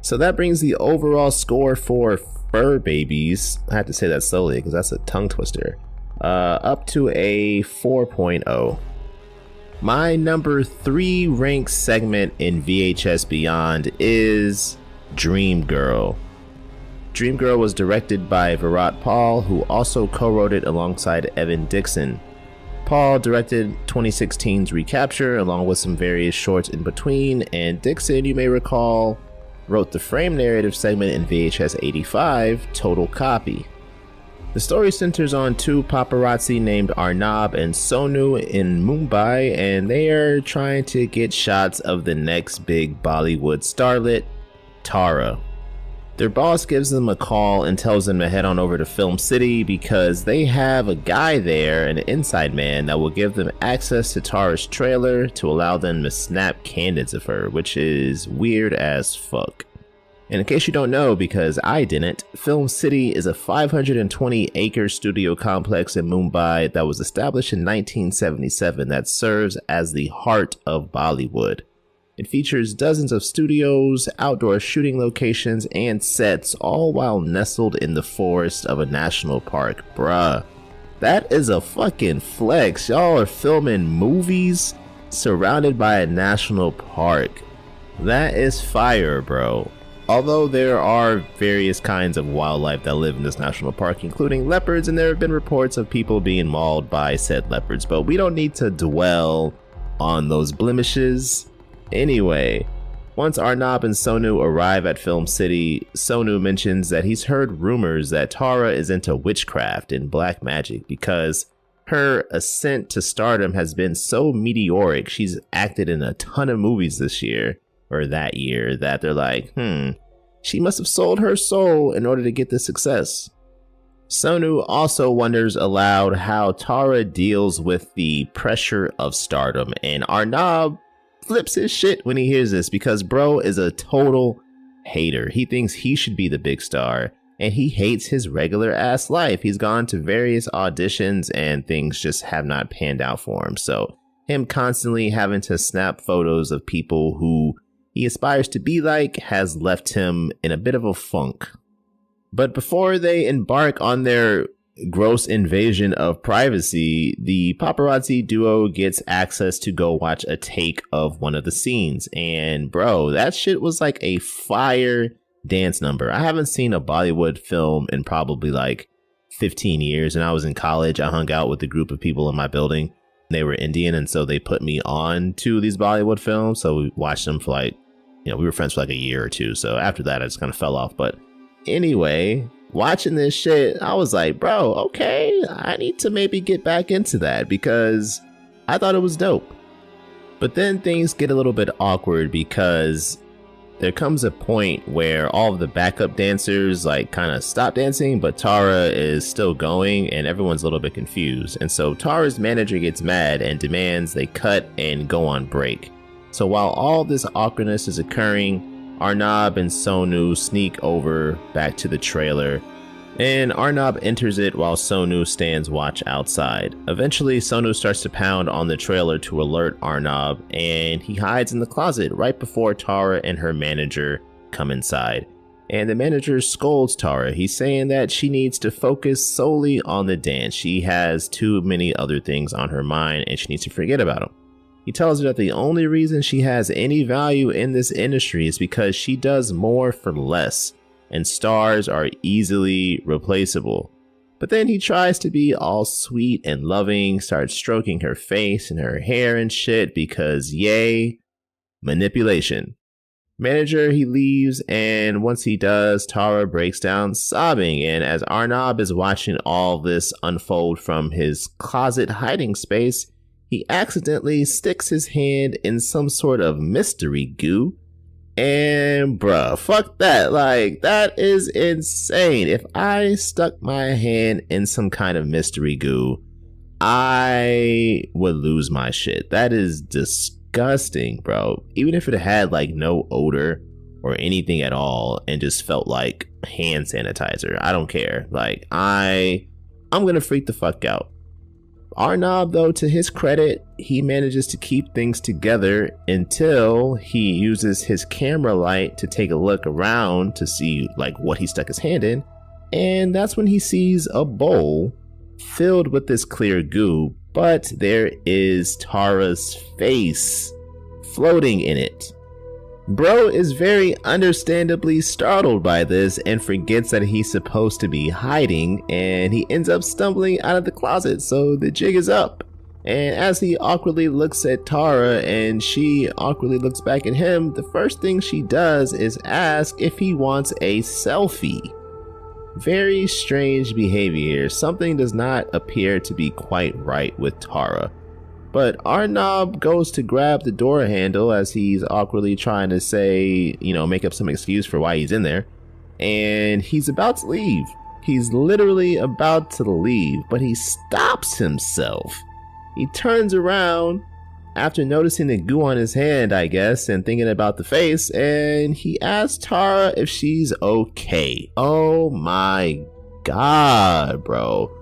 So that brings the overall score for Fur Babies, I have to say that slowly because that's a tongue twister, up to a 4.0. My number 3 ranked segment in VHS Beyond is Dream Girl. Dream Girl was directed by Virat Paul, who also co-wrote it alongside Evan Dixon. Paul directed 2016's Recapture along with some various shorts in between, and Dixon, you may recall, wrote the frame narrative segment in VHS 85, Total Copy. The story centers on 2 paparazzi named Arnab and Sonu in Mumbai, and they are trying to get shots of the next big Bollywood starlet, Tara. Their boss gives them a call and tells them to head on over to Film City because they have a guy there, an inside man, that will give them access to Tara's trailer to allow them to snap candids of her, which is weird as fuck. And in case you don't know, because I didn't, Film City is a 520-acre studio complex in Mumbai that was established in 1977 that serves as the heart of Bollywood. It features dozens of studios, outdoor shooting locations, and sets, all while nestled in the forest of a national park. Bruh, that is a fucking flex. Y'all are filming movies surrounded by a national park. That is fire, bro. Although there are various kinds of wildlife that live in this national park, including leopards, and there have been reports of people being mauled by said leopards, but we don't need to dwell on those blemishes. Anyway, once Arnab and Sonu arrive at Film City, Sonu mentions that he's heard rumors that Tara is into witchcraft and black magic because her ascent to stardom has been so meteoric. She's acted in a ton of movies this year, or that year, that they're like, she must have sold her soul in order to get this success. Sonu also wonders aloud how Tara deals with the pressure of stardom, and Arnab flips his shit when he hears this because bro is a total hater. He thinks he should be the big star and he hates his regular ass life. He's gone to various auditions and things just have not panned out for him. So him constantly having to snap photos of people who he aspires to be like has left him in a bit of a funk. But before they embark on their gross invasion of privacy, the paparazzi duo gets access to go watch a take of one of the scenes. And bro, that shit was like a fire dance number. I haven't seen a Bollywood film in probably like 15 years. And I was in college. I hung out with a group of people in my building. They were Indian, and so they put me on to these Bollywood films. So we watched them for like, we were friends for like a year or 2. So after that, I just kind of fell off. But anyway, watching this shit, I was like, bro, okay, I need to maybe get back into that because I thought it was dope. But then things get a little bit awkward because there comes a point where all of the backup dancers like kind of stop dancing, but Tara is still going and everyone's a little bit confused. And so Tara's manager gets mad and demands they cut and go on break. So while all this awkwardness is occurring, Arnab and Sonu sneak over back to the trailer, and Arnab enters it while Sonu stands watch outside. Eventually, Sonu starts to pound on the trailer to alert Arnab, and he hides in the closet right before Tara and her manager come inside. And the manager scolds Tara. He's saying that she needs to focus solely on the dance. She has too many other things on her mind and she needs to forget about them. He tells her that the only reason she has any value in this industry is because she does more for less, and stars are easily replaceable. But then he tries to be all sweet and loving, starts stroking her face and her hair and shit because yay, manipulation. Manager, he leaves, and once he does, Tara breaks down sobbing, and as Arnab is watching all this unfold from his closet hiding space, he accidentally sticks his hand in some sort of mystery goo. And bruh, fuck that. Like, that is insane. If I stuck my hand in some kind of mystery goo, I would lose my shit. That is disgusting, bro. Even if it had like no odor or anything at all and just felt like hand sanitizer, I don't care. Like, I'm gonna freak the fuck out. Arnab, though, to his credit, he manages to keep things together until he uses his camera light to take a look around to see like what he stuck his hand in, and that's when he sees a bowl filled with this clear goo, but there is Tara's face floating in it. Bro is very understandably startled by this and forgets that he's supposed to be hiding, and he ends up stumbling out of the closet, so the jig is up. And as he awkwardly looks at Tara and she awkwardly looks back at him, the first thing she does is ask if he wants a selfie. Very strange behavior here. Something does not appear to be quite right with Tara. But Arnab goes to grab the door handle as he's awkwardly trying to say, make up some excuse for why he's in there. And he's about to leave. He's literally about to leave, but he stops himself. He turns around after noticing the goo on his hand, I guess, and thinking about the face, and he asks Tara if she's okay. Oh my god, bro.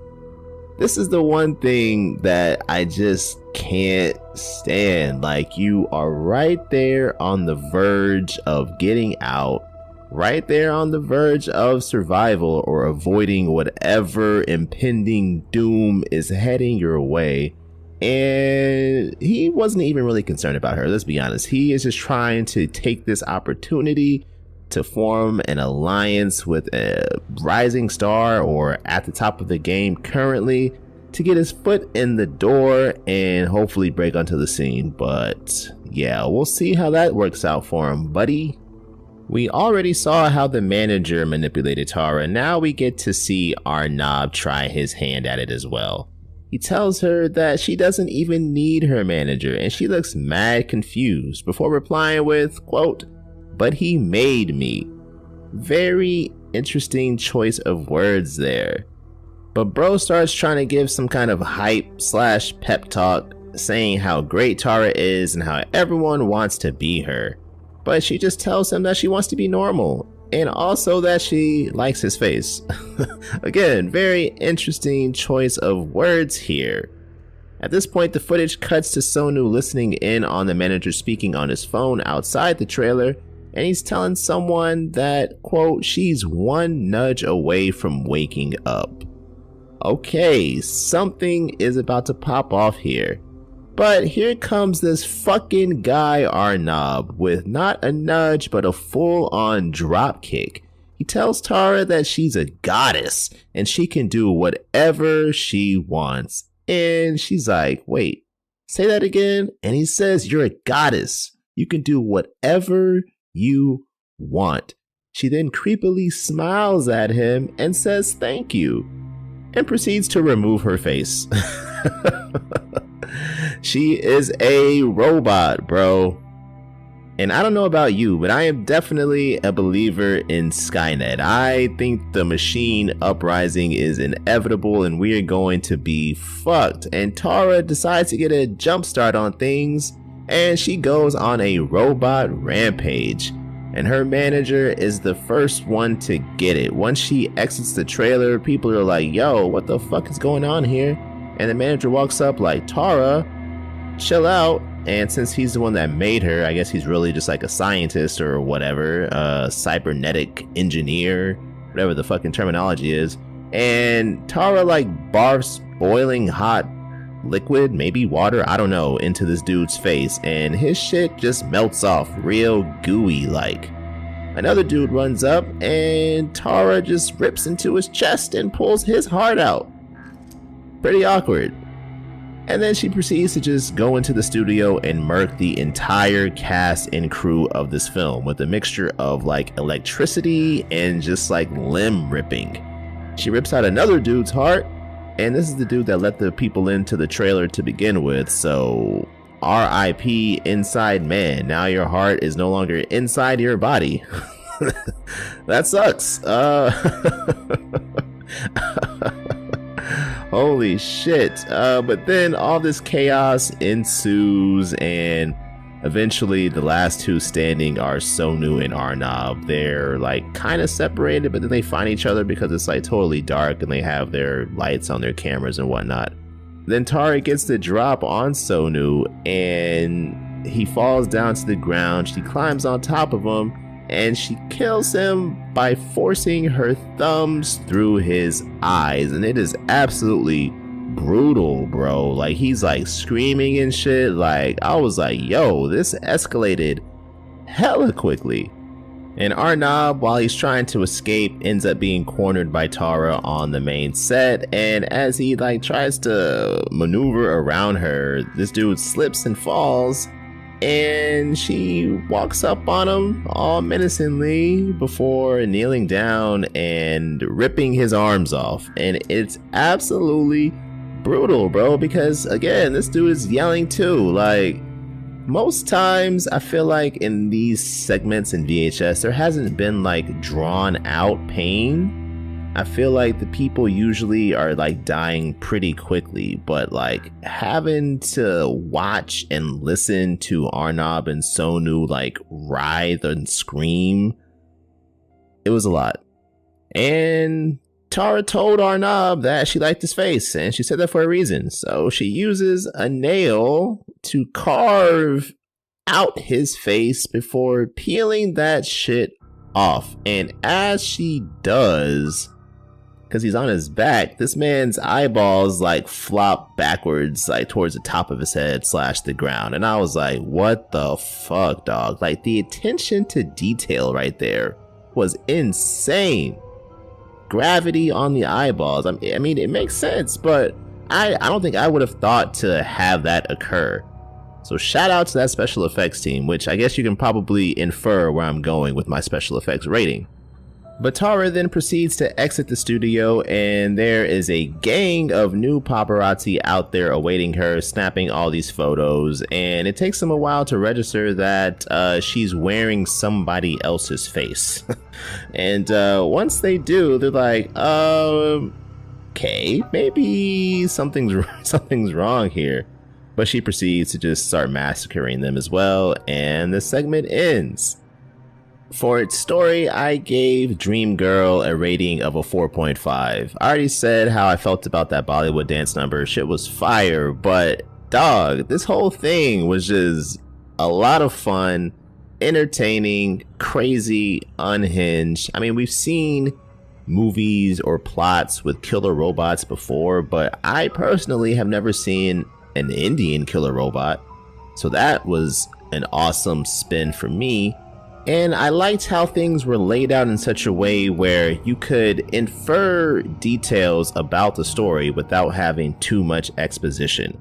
This is the one thing that I just can't stand. Like, you are right there on the verge of getting out, right there on the verge of survival or avoiding whatever impending doom is heading your way. And he wasn't even really concerned about her, let's be honest. He is just trying to take this opportunity to form an alliance with a rising star or at the top of the game currently to get his foot in the door and hopefully break onto the scene. But yeah, we'll see how that works out for him, buddy. We already saw how the manager manipulated Tara. Now we get to see Arnab try his hand at it as well. He tells her that she doesn't even need her manager, and she looks mad confused before replying with, quote, "But he made me." Very interesting choice of words there. But bro starts trying to give some kind of hype / pep talk, saying how great Tara is and how everyone wants to be her. But she just tells him that she wants to be normal, and also that she likes his face. Again, very interesting choice of words here. At this point, the footage cuts to Sonu listening in on the manager speaking on his phone outside the trailer, and he's telling someone that, quote, she's one nudge away from waking up. Okay, something is about to pop off here. But here comes this fucking guy Arnab with not a nudge but a full-on drop kick. He tells Tara that she's a goddess and she can do whatever she wants. And she's like, wait, say that again? And he says, you're a goddess. You can do whatever you want. She then creepily smiles at him and says thank you and proceeds to remove her face. She is a robot, bro. And I don't know about you, but I am definitely a believer in Skynet. I think the machine uprising is inevitable and we are going to be fucked. And Tara decides to get a jump start on things and she goes on a robot rampage. And her manager is the first one to get it. Once she exits the trailer, people are like, yo, what the fuck is going on here? And the manager walks up like, Tara, chill out. and since he's the one that made her, I guess he's really just like a scientist or whatever, a cybernetic engineer, whatever the fucking terminology is. And Tara like barfs boiling hot liquid, maybe water, I don't know, into this dude's face, and his shit just melts off real gooey like. Another dude runs up and Tara just rips into his chest and pulls his heart out. Pretty awkward. And then she proceeds to just go into the studio and murk the entire cast and crew of this film with a mixture of like electricity and just like limb ripping. She rips out another dude's heart, and this is the dude that let the people into the trailer to begin with, so RIP inside man. Now your heart is no longer inside your body. That sucks. Holy shit. But then all this chaos ensues, and eventually the last two standing are Sonu and Arnab. They're like kind of separated, but then they find each other because it's like totally dark and they have their lights on their cameras and whatnot. Then Tara gets the drop on Sonu and he falls down to the ground. She climbs on top of him and she kills him by forcing her thumbs through his eyes, and it is absolutely brutal, bro. Like, he's like screaming and shit. Like, I was like, yo, this escalated hella quickly. And Arnab, while he's trying to escape, ends up being cornered by Tara on the main set, and as he like tries to maneuver around her, this dude slips and falls, and she walks up on him all menacingly before kneeling down and ripping his arms off. And it's absolutely brutal, bro, because again, this dude is yelling too. Like, most times I feel like in these segments in VHS there hasn't been like drawn out pain. I feel like the people usually are like dying pretty quickly, but like having to watch and listen to Arnab and Sonu like writhe and scream, it was a lot. And Tara told Arnab that she liked his face, and she said that for a reason. So she uses a nail to carve out his face before peeling that shit off. And as she does, because he's on his back, this man's eyeballs like flop backwards like towards the top of his head / the ground. And I was like, what the fuck, dog? Like, the attention to detail right there was insane. Gravity on the eyeballs. I mean, it makes sense, but I don't think I would have thought to have that occur. So shout out to that special effects team, which I guess you can probably infer where I'm going with my special effects rating. But Tara then proceeds to exit the studio, and there is a gang of new paparazzi out there awaiting her, snapping all these photos, and it takes them a while to register that she's wearing somebody else's face. And once they do, they're like, okay, maybe something's wrong here. But she proceeds to just start massacring them as well, and the segment ends. For its story, I gave Dream Girl a rating of a 4.5. I already said how I felt about that Bollywood dance number. Shit was fire, but dog, this whole thing was just a lot of fun, entertaining, crazy, unhinged. I mean, we've seen movies or plots with killer robots before, but I personally have never seen an Indian killer robot. So that was an awesome spin for me. And I liked how things were laid out in such a way where you could infer details about the story without having too much exposition.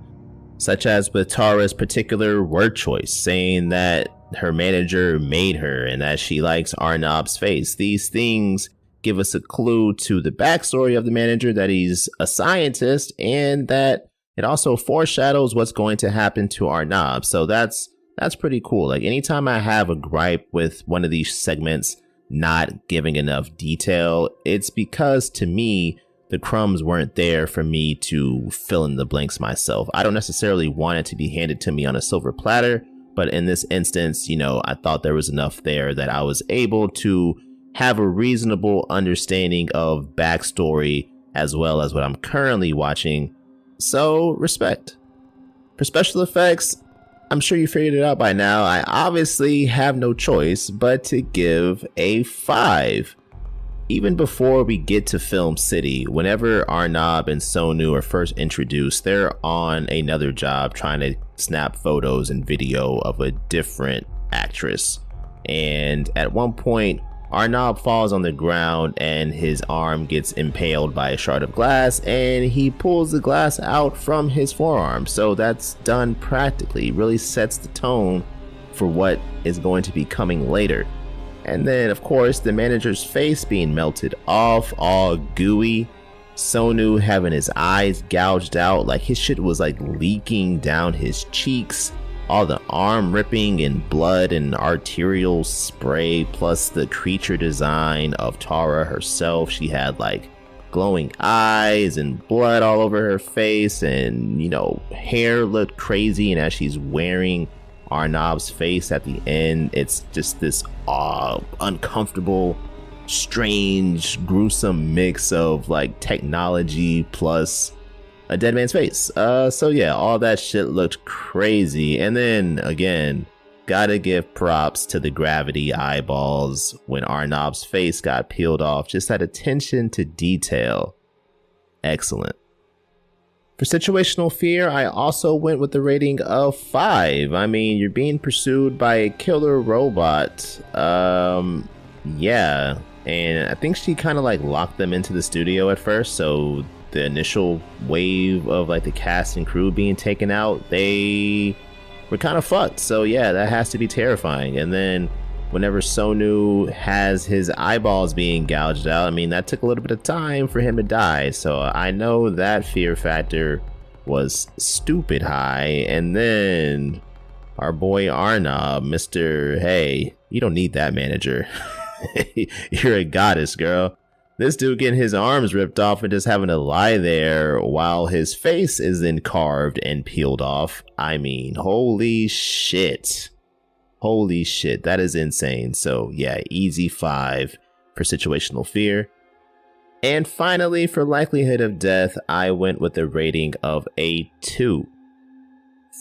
Such as with Tara's particular word choice, saying that her manager made her and that she likes Arnab's face. These things give us a clue to the backstory of the manager, that he's a scientist, and that it also foreshadows what's going to happen to Arnab. So that's pretty cool. Like, anytime I have a gripe with one of these segments not giving enough detail, it's because to me, the crumbs weren't there for me to fill in the blanks myself. I don't necessarily want it to be handed to me on a silver platter, but in this instance, you know, I thought there was enough there that I was able to have a reasonable understanding of backstory as well as what I'm currently watching. So, respect. For special effects, I'm sure you figured it out by now. I obviously have no choice but to give a 5. Even before we get to Film City, whenever Arnab and Sonu are first introduced, they're on another job trying to snap photos and video of a different actress. And at one point, Arnab falls on the ground and his arm gets impaled by a shard of glass, and he pulls the glass out from his forearm. So that's done practically. Really sets the tone for what is going to be coming later. And then, of course, the manager's face being melted off, all gooey. Sonu having his eyes gouged out, like his shit was like leaking down his cheeks. All the arm ripping and blood and arterial spray, plus the creature design of Tara herself. She had like glowing eyes and blood all over her face, and you know, hair looked crazy. And as she's wearing Arnab's face at the end, it's just this uncomfortable, strange, gruesome mix of like technology plus a dead man's face. So yeah, all that shit looked crazy. And then again, gotta give props to the gravity eyeballs when Arnab's face got peeled off. Just that attention to detail, excellent. For situational fear, I also went with the rating of 5. I mean, you're being pursued by a killer robot. Yeah. And I think she kind of like locked them into the studio at first. So the initial wave of like the cast and crew being taken out, they were kind of fucked. So yeah, that has to be terrifying. And then whenever Sonu has his eyeballs being gouged out, I mean, that took a little bit of time for him to die. So I know that fear factor was stupid high. And then our boy Arnab, Mr. Hey, you don't need that manager. You're a goddess, girl. This dude getting his arms ripped off and just having to lie there while his face is then carved and peeled off. I mean, holy shit. Holy shit, that is insane. So yeah, easy 5 for situational fear. And finally, for likelihood of death, I went with a rating of a 2.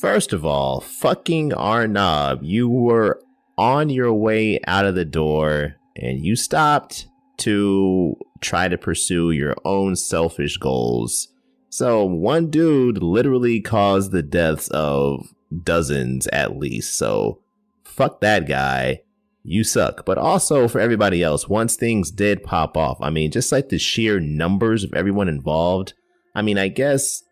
First of all, fucking Arnab, you were on your way out of the door and you stopped to try to pursue your own selfish goals. So one dude literally caused the deaths of dozens at least. So fuck that guy, you suck. But also for everybody else, once things did pop off, I mean, just like the sheer numbers of everyone involved, I mean, I guess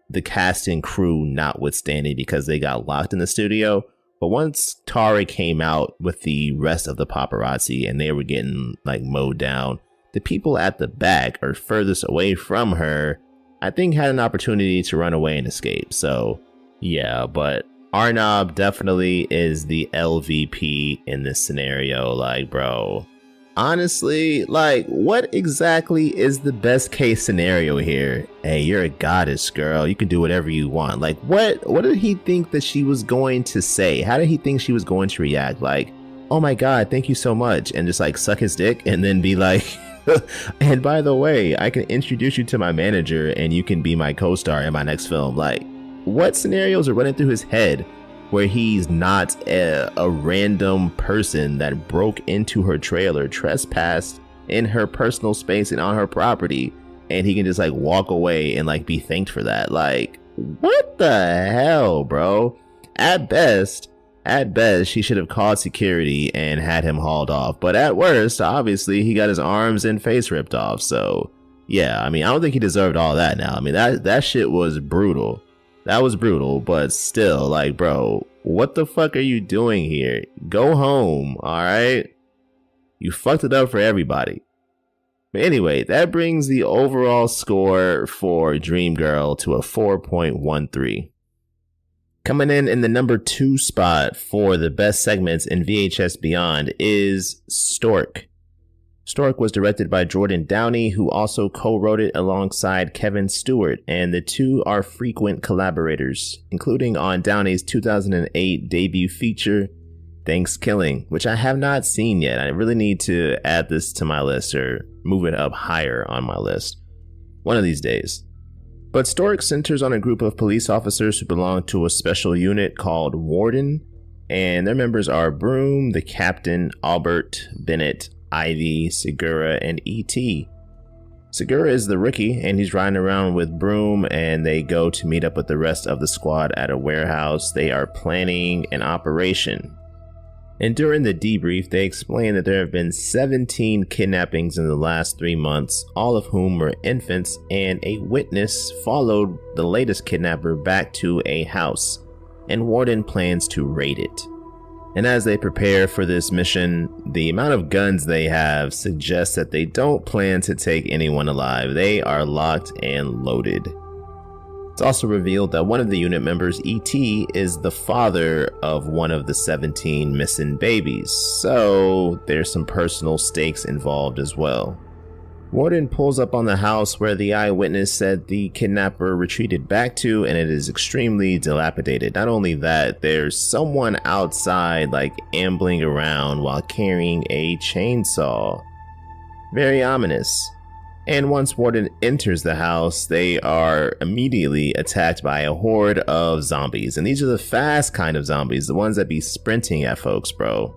the cast and crew notwithstanding because they got locked in the studio, but once Tara came out with the rest of the paparazzi and they were getting like mowed down, the people at the back or furthest away from her, I think had an opportunity to run away and escape. So yeah, but Arnab definitely is the LVP in this scenario. Like, bro, honestly, like, what exactly is the best case scenario here? Hey, you're a goddess, girl. You can do whatever you want. Like, what did he think that she was going to say? How did he think she was going to react? Like, oh my God, thank you so much. And just like suck his dick and then be like, and by the way, I can introduce you to my manager and you can be my co-star in my next film. Like, what scenarios are running through his head where he's not a random person that broke into her trailer, trespassed in her personal space and on her property, and he can just like walk away and like be thanked for that? Like, what the hell, bro? At best, she should have called security and had him hauled off. But at worst, obviously, he got his arms and face ripped off. So yeah, I mean, I don't think he deserved all that now. I mean, that shit was brutal. That was brutal, but still, like, bro, what the fuck are you doing here? Go home, alright? You fucked it up for everybody. But anyway, that brings the overall score for Dreamgirl to a 4.13. Coming in the number 2 spot for the best segments in VHS Beyond is Stork. Stork was directed by Jordan Downey, who also co-wrote it alongside Kevin Stewart, and the two are frequent collaborators, including on Downey's 2008 debut feature, Thanksgiving, which I have not seen yet. I really need to add this to my list or move it up higher on my list one of these days. But Stork centers on a group of police officers who belong to a special unit called Warden, and their members are Broom, the captain, Albert, Bennett, Ivy, Segura, and E.T. Segura is the rookie, and he's riding around with Broom, and they go to meet up with the rest of the squad at a warehouse. They are planning an operation. And during the debrief, they explain that there have been 17 kidnappings in the last 3 months, all of whom were infants, and a witness followed the latest kidnapper back to a house, and Warden plans to raid it. And as they prepare for this mission, the amount of guns they have suggests that they don't plan to take anyone alive. They are locked and loaded. It's also revealed that one of the unit members, E.T., is the father of one of the 17 missing babies, so there's some personal stakes involved as well. Warden pulls up on the house where the eyewitness said the kidnapper retreated back to, and it is extremely dilapidated. Not only that, there's someone outside ambling around while carrying a chainsaw. Very ominous. And once Warden enters the house, they are immediately attacked by a horde of zombies. And these are the fast kind of zombies, the ones that be sprinting at folks, bro.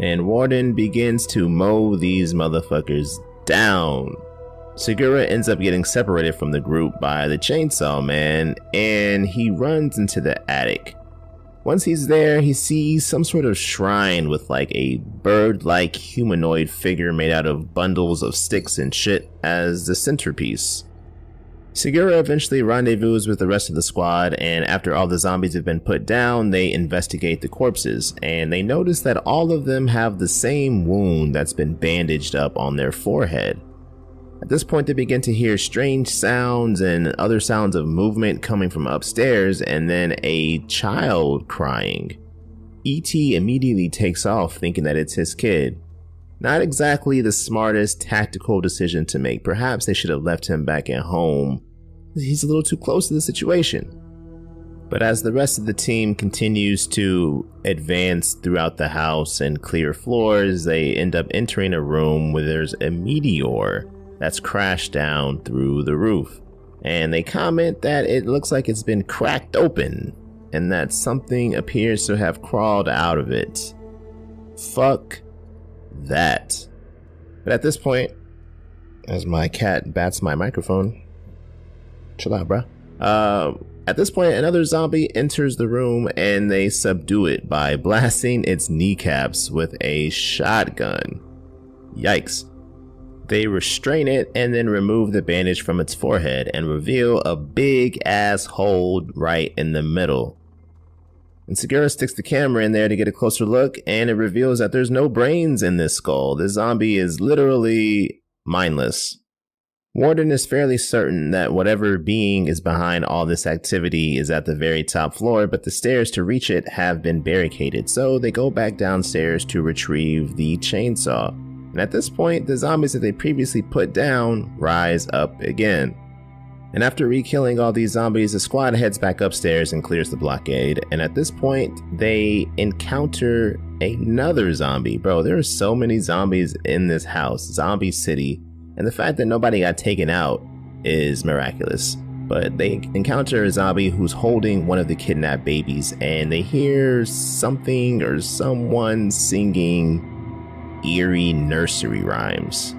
And Warden begins to mow these motherfuckers down. Segura ends up getting separated from the group by the chainsaw man, and he runs into the attic. Once he's there, he sees some sort of shrine with a bird-like humanoid figure made out of bundles of sticks and shit as the centerpiece. Segura eventually rendezvous with the rest of the squad, and after all the zombies have been put down, they investigate the corpses, and they notice that all of them have the same wound that's been bandaged up on their forehead. At this point, they begin to hear strange sounds and other sounds of movement coming from upstairs, and then a child crying. E.T. immediately takes off thinking that it's his kid. Not exactly the smartest tactical decision to make. Perhaps they should have left him back at home. He's a little too close to the situation. But as the rest of the team continues to advance throughout the house and clear floors, they end up entering a room where there's a meteor that's crashed down through the roof. And they comment that it looks like it's been cracked open and that something appears to have crawled out of it. Fuck that. But at this point, as my cat bats my microphone, chill out, bruh. At this point, another zombie enters the room and they subdue it by blasting its kneecaps with a shotgun. Yikes. They restrain it and then remove the bandage from its forehead and reveal a big ass hole right in the middle. And Segura sticks the camera in there to get a closer look, and it reveals that there's no brains in this skull. This zombie is literally mindless. Warden is fairly certain that whatever being is behind all this activity is at the very top floor, but the stairs to reach it have been barricaded, so they go back downstairs to retrieve the chainsaw. And at this point, the zombies that they previously put down rise up again. And after re-killing all these zombies, the squad heads back upstairs and clears the blockade. And at this point, they encounter another zombie. Bro, there are so many zombies in this house, Zombie City. And the fact that nobody got taken out is miraculous. But they encounter a zombie who's holding one of the kidnapped babies, and they hear something or someone singing eerie nursery rhymes.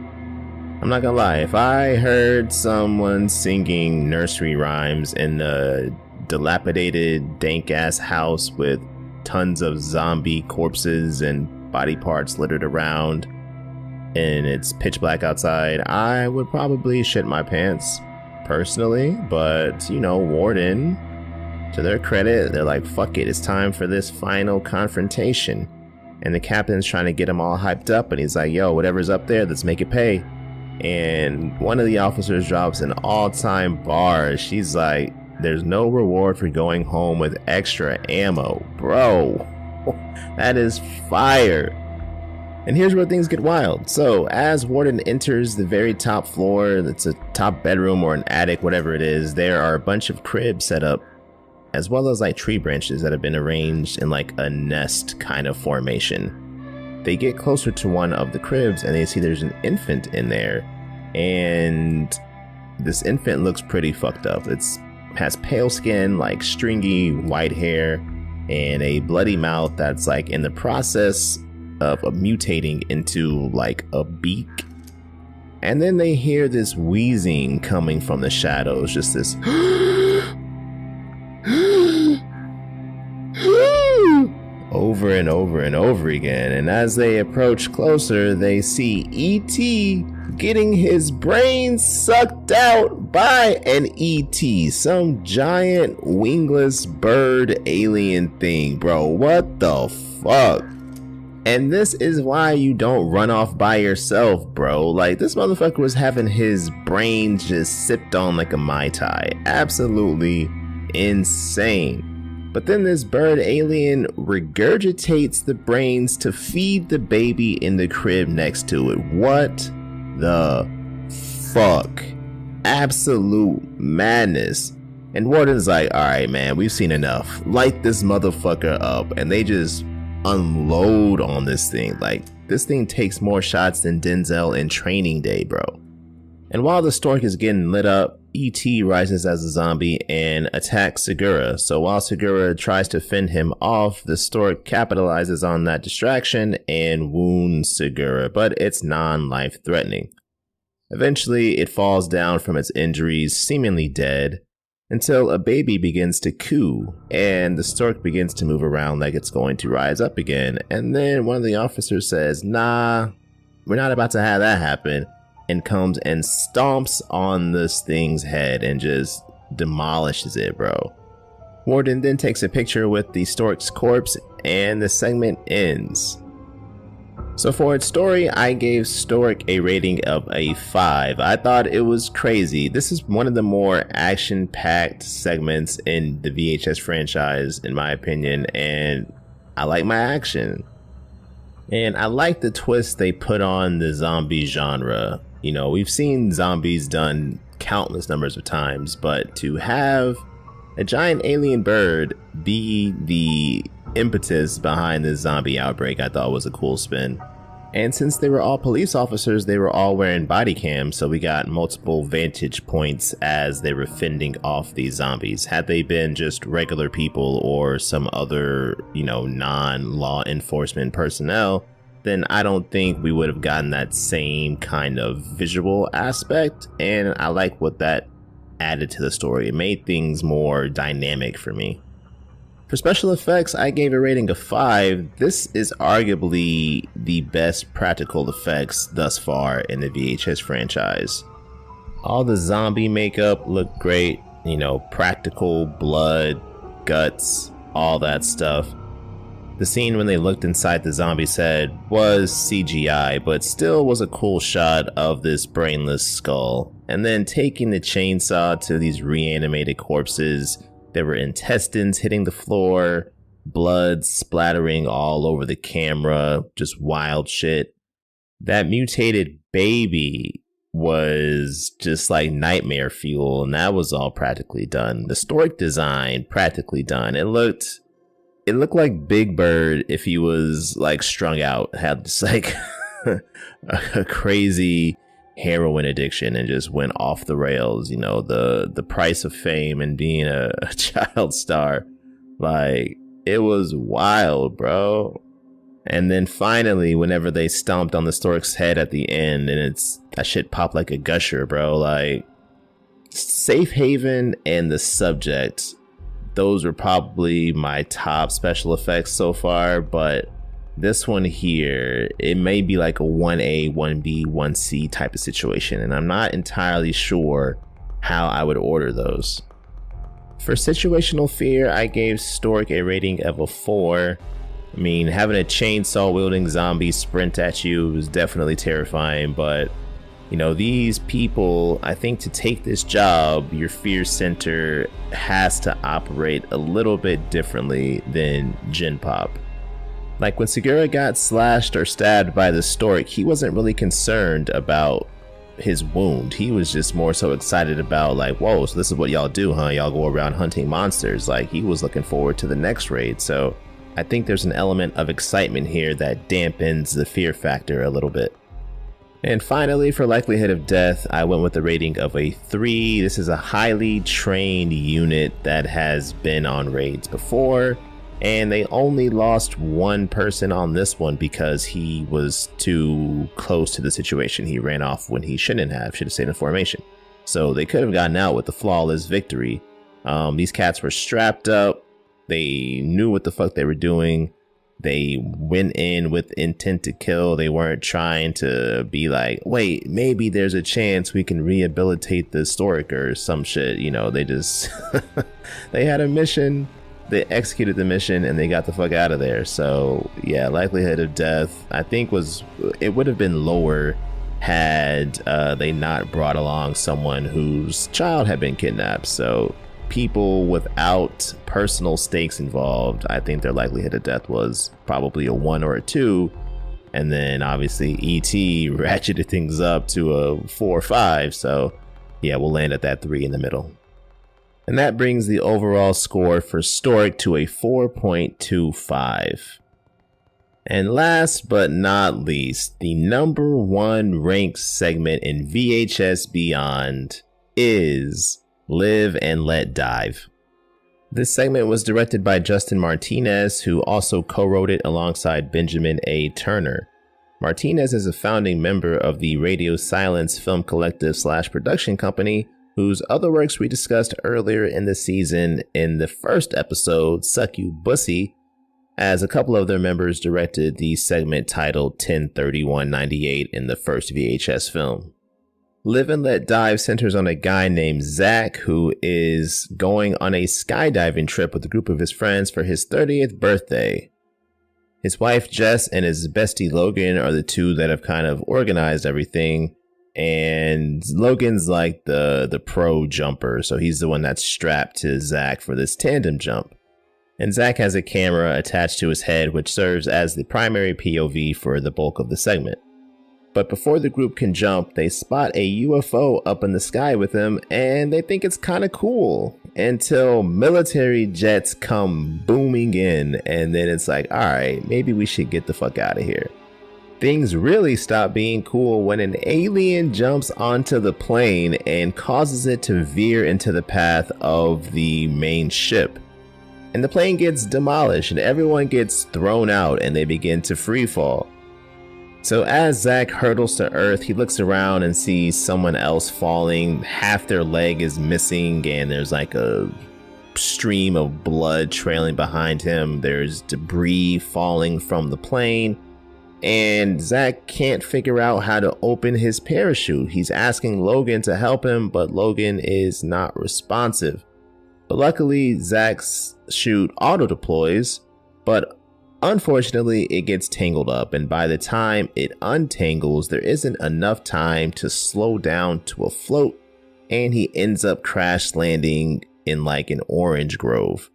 I'm not gonna lie, if I heard someone singing nursery rhymes in a dilapidated, dank-ass house with tons of zombie corpses and body parts littered around, and it's pitch black outside, I would probably shit my pants, personally. But, Warden, to their credit, they're like, fuck it, it's time for this final confrontation. And the captain's trying to get them all hyped up, and he's like, yo, whatever's up there, let's make it pay. And one of the officers drops an all-time bar. She's like, there's no reward for going home with extra ammo. Bro, that is fire. And here's where things get wild. So as Warden enters the very top floor, that's a top bedroom or an attic, whatever it is, there are a bunch of cribs set up, as well as tree branches that have been arranged in a nest kind of formation. They get closer to one of the cribs and they see there's an infant in there, and this infant looks pretty fucked up. Has pale skin, like stringy white hair, and a bloody mouth that's like in the process of mutating into like a beak. And then they hear this wheezing coming from the shadows, just this over and over and over again. And as they approach closer, they see E.T. getting his brain sucked out by an E.T., some giant wingless bird alien thing, bro. What the fuck? And this is why you don't run off by yourself, bro. Like, this motherfucker was having his brain just sipped on like a Mai Tai. Absolutely insane. But then this bird alien regurgitates the brains to feed the baby in the crib next to it. What the fuck? Absolute madness. And Warden's like, alright man, we've seen enough. Light this motherfucker up. And they just unload on this thing. Like, this thing takes more shots than Denzel in Training Day, bro. And while the stork is getting lit up, E.T. rises as a zombie and attacks Segura. So while Segura tries to fend him off, the stork capitalizes on that distraction and wounds Segura, but it's non-life threatening. Eventually, it falls down from its injuries, seemingly dead, until a baby begins to coo, and the stork begins to move around like it's going to rise up again. And then one of the officers says, nah, we're not about to have that happen, and comes and stomps on this thing's head and just demolishes it, bro. Warden then takes a picture with the stork's corpse, and the segment ends. So for its story, I gave Stork a rating of a 5. I thought it was crazy. This is one of the more action-packed segments in the VHS franchise, in my opinion, and I like my action. And I like the twist they put on the zombie genre. You know, we've seen zombies done countless numbers of times, but to have a giant alien bird be the impetus behind this zombie outbreak, I thought was a cool spin. And since they were all police officers, they were all wearing body cams, so we got multiple vantage points as they were fending off these zombies. Had they been just regular people or some other, you know, non-law enforcement personnel, then I don't think we would have gotten that same kind of visual aspect, and I like what that added to the story. It made things more dynamic for me. For special effects, I gave a rating of 5. This is arguably the best practical effects thus far in the VHS franchise. All the zombie makeup looked great, you know, practical blood, guts, all that stuff. The scene when they looked inside the zombie's head was CGI, but still was a cool shot of this brainless skull. And then taking the chainsaw to these reanimated corpses, there were intestines hitting the floor, blood splattering all over the camera, just wild shit. That mutated baby was just like nightmare fuel, and that was all practically done. The stork design, practically done. It looked like Big Bird if he was like strung out, had just like a crazy heroin addiction and just went off the rails. You know, the price of fame and being a child star, like, it was wild, bro. And then finally, whenever they stomped on the stork's head at the end, and that shit popped like a gusher, bro. Like, Safe Haven and The Subject, those were probably my top special effects so far, but this one here, it may be like a 1A, 1B, 1C type of situation, and I'm not entirely sure how I would order those. For situational fear, I gave Stork a rating of a 4. I mean, having a chainsaw wielding zombie sprint at you was definitely terrifying, but you know, these people, I think to take this job, your fear center has to operate a little bit differently than Gen Pop. Like when Segura got slashed or stabbed by the stork, he wasn't really concerned about his wound. He was just more so excited about like, whoa, so this is what y'all do, huh? Y'all go around hunting monsters. Like, he was looking forward to the next raid. So I think there's an element of excitement here that dampens the fear factor a little bit. And finally, for likelihood of death, I went with a rating of a 3. This is a highly trained unit that has been on raids before, and they only lost one person on this one because he was too close to the situation. He ran off when he shouldn't have, should have stayed in formation. So they could have gotten out with a flawless victory. These cats were strapped up. They knew what the fuck they were doing. They went in with intent to kill. They weren't trying to be like, wait, maybe there's a chance we can rehabilitate the historic or some shit. You know, they just, they had a mission, they executed the mission, and they got the fuck out of there. So yeah, likelihood of death, I think it would have been lower had they not brought along someone whose child had been kidnapped. So people without personal stakes involved, I think their likelihood of death was probably a 1 or a 2. And then obviously ET ratcheted things up to a 4 or 5. So yeah, we'll land at that 3 in the middle. And that brings the overall score for Storic to a 4.25. And last but not least, the number 1 ranked segment in VHS Beyond is Live and Let Dive. This segment was directed by Justin Martinez, who also co-wrote it alongside Benjamin A. Turner. Martinez is a founding member of the Radio Silence Film Collective / production company, whose other works we discussed earlier in the season in the first episode, Suck You Bussy, as a couple of their members directed the segment titled 10/31/98 in the first VHS film. Live and Let Dive centers on a guy named Zach who is going on a skydiving trip with a group of his friends for his 30th birthday. His wife Jess and his bestie Logan are the two that have kind of organized everything, and Logan's like the pro jumper, so he's the one that's strapped to Zach for this tandem jump. And Zach has a camera attached to his head which serves as the primary POV for the bulk of the segment. But before the group can jump, they spot a UFO up in the sky with them, and they think it's kind of cool until military jets come booming in, and then it's like, alright, maybe we should get the fuck out of here. Things really stop being cool when an alien jumps onto the plane and causes it to veer into the path of the main ship. And the plane gets demolished and everyone gets thrown out and they begin to free fall. So as Zach hurtles to Earth, he looks around and sees someone else falling. Half their leg is missing and there's like a stream of blood trailing behind him. There's debris falling from the plane. And Zach can't figure out how to open his parachute. He's asking Logan to help him, but Logan is not responsive. But luckily, Zach's chute auto deploys, but unfortunately, it gets tangled up, and by the time it untangles, there isn't enough time to slow down to a float, and he ends up crash landing in like an orange grove.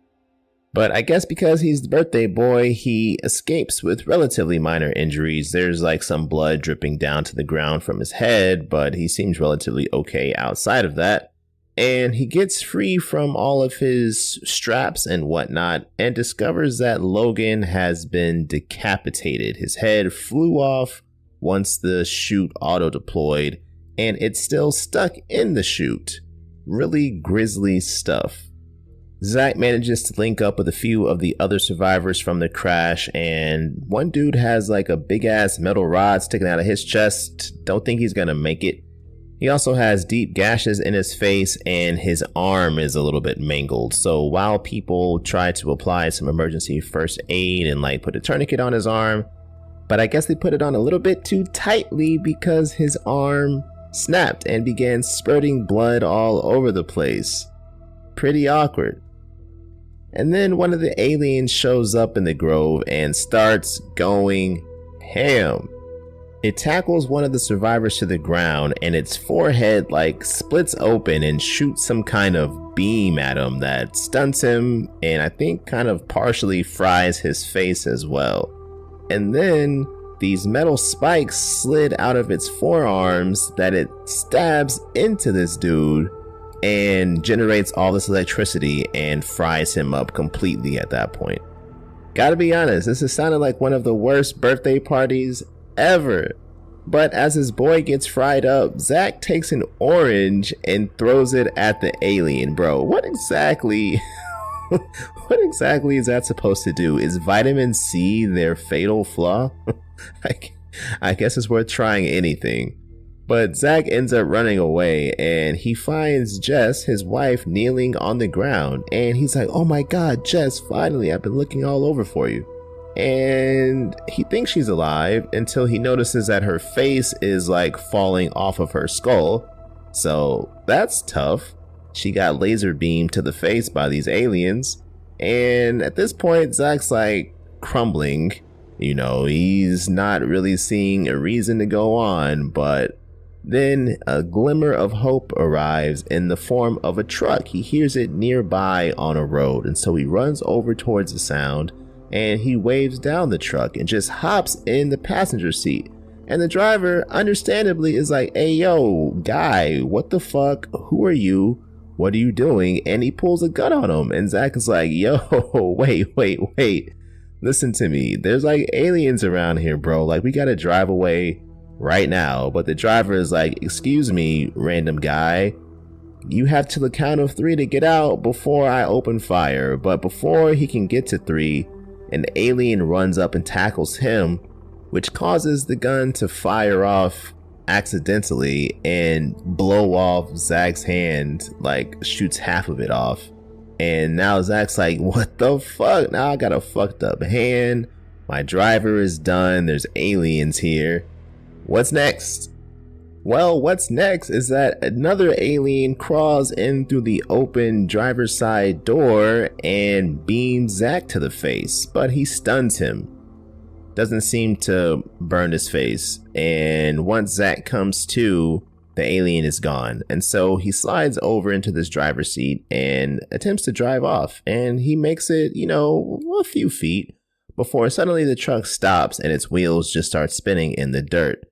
But I guess because he's the birthday boy, he escapes with relatively minor injuries. There's like some blood dripping down to the ground from his head, but he seems relatively okay outside of that. And he gets free from all of his straps and whatnot and discovers that Logan has been decapitated. His head flew off once the chute auto deployed, and it's still stuck in the chute. Really grisly stuff. Zach manages to link up with a few of the other survivors from the crash, and one dude has like a big ass metal rod sticking out of his chest. Don't think he's gonna make it. He also has deep gashes in his face and his arm is a little bit mangled. So while people try to apply some emergency first aid and like put a tourniquet on his arm, but I guess they put it on a little bit too tightly because his arm snapped and began spurting blood all over the place. Pretty awkward. And then one of the aliens shows up in the grove and starts going ham. It tackles one of the survivors to the ground and its forehead like splits open and shoots some kind of beam at him that stunts him and I think kind of partially fries his face as well. And then these metal spikes slid out of its forearms that it stabs into this dude and generates all this electricity and fries him up completely at that point. Gotta be honest, this has sounded like one of the worst birthday parties ever. But as his boy gets fried up, Zach takes an orange and throws it at the alien. Bro, what exactly what exactly is that supposed to do? Is vitamin C their fatal flaw? I guess it's worth trying anything. But Zach ends up running away, and he finds Jess, his wife, kneeling on the ground. And he's like, oh my god, Jess, finally, I've been looking all over for you. And he thinks she's alive until he notices that her face is like falling off of her skull. So that's tough. She got laser beamed to the face by these aliens. And at this point, Zach's like crumbling. You know, he's not really seeing a reason to go on, but then a glimmer of hope arrives in the form of a truck. He hears it nearby on a road, and so he runs over towards the sound, and he waves down the truck and just hops in the passenger seat. And the driver, understandably, is like, hey yo, guy, what the fuck? Who are you? What are you doing? And he pulls a gun on him, and Zach is like, yo, wait. Listen to me. There's like aliens around here, bro. Like, we gotta drive away right now. But the driver is like, excuse me, random guy. You have till the count of 3 to get out before I open fire. But before he can get to 3, an alien runs up and tackles him, which causes the gun to fire off accidentally and blow off Zach's hand, like shoots half of it off. And now Zach's like, what the fuck? Now I got a fucked up hand. My driver is done. There's aliens here. What's next? Well, what's next is that another alien crawls in through the open driver's side door and beams Zach to the face, but he stuns him. Doesn't seem to burn his face. And once Zach comes to, the alien is gone. And so he slides over into this driver's seat and attempts to drive off. And he makes it, you know, a few feet before suddenly the truck stops and its wheels just start spinning in the dirt.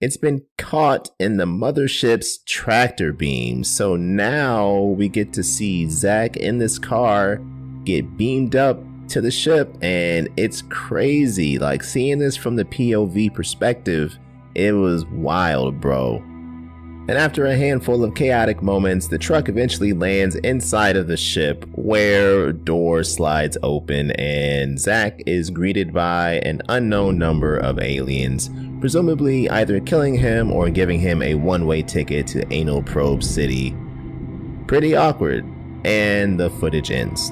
It's been caught in the mothership's tractor beam. So now we get to see Zach in this car get beamed up to the ship, and it's crazy. Like, seeing this from the POV perspective, it was wild, bro. And after a handful of chaotic moments, the truck eventually lands inside of the ship, where a door slides open and Zach is greeted by an unknown number of aliens, presumably either killing him or giving him a one-way ticket to Analprobia City. Pretty awkward, and the footage ends.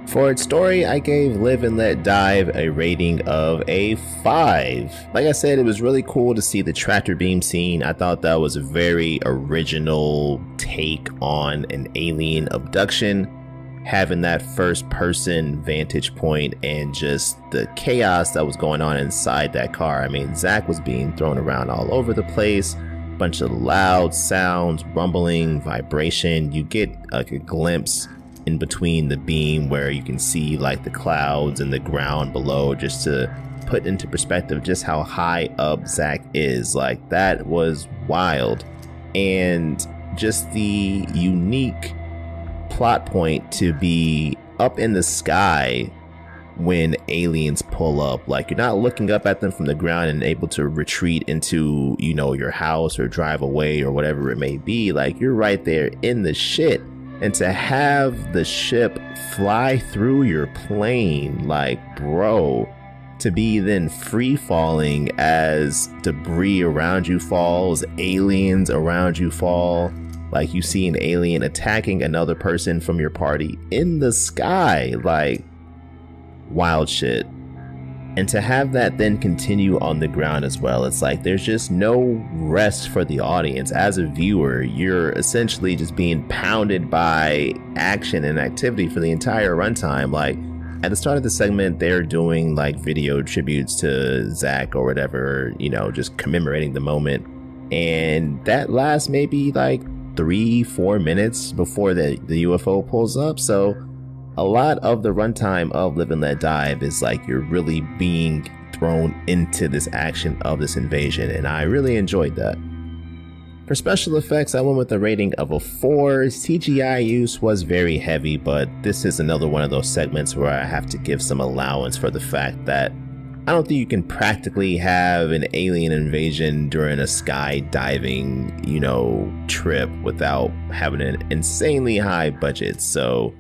For its story, I gave Live and Let Dive a rating of a 5. Like I said, it was really cool to see the tractor beam scene. I thought that was a very original take on an alien abduction. Having that first person vantage point and just the chaos that was going on inside that car. I mean, Zach was being thrown around all over the place. Bunch of loud sounds, rumbling, vibration. You get like a glimpse in between the beam where you can see like the clouds and the ground below, just to put into perspective just how high up Zach is. Like, that was wild. And just the unique plot point to be up in the sky when aliens pull up. Like, you're not looking up at them from the ground and able to retreat into, you know, your house or drive away or whatever it may be. Like, you're right there in the shit. And to have the ship fly through your plane, like, bro, to be then free falling as debris around you falls, aliens around you fall, like you see an alien attacking another person from your party in the sky, like, wild shit. And to have that then continue on the ground as well, it's like there's just no rest for the audience. As a viewer, you're essentially just being pounded by action and activity for the entire runtime. Like, at the start of the segment, they're doing like video tributes to Zach or whatever, you know, just commemorating the moment. And that lasts maybe like 3-4 minutes before the UFO pulls up. So a lot of the runtime of Live and Let Dive is like you're really being thrown into this action of this invasion, and I really enjoyed that. For special effects, I went with a rating of a 4. CGI use was very heavy, but this is another one of those segments where I have to give some allowance for the fact that I don't think you can practically have an alien invasion during a skydiving, trip without having an insanely high budget. So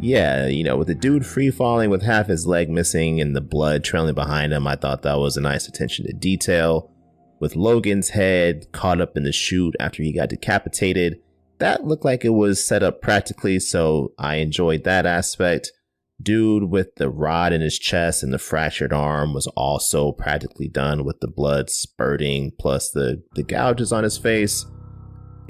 yeah, with the dude free falling with half his leg missing and the blood trailing behind him, I thought that was a nice attention to detail. With Logan's head caught up in the chute after he got decapitated, that looked like it was set up practically, so I enjoyed that aspect. Dude with the rod in his chest and the fractured arm was also practically done with the blood spurting, plus the gouges on his face.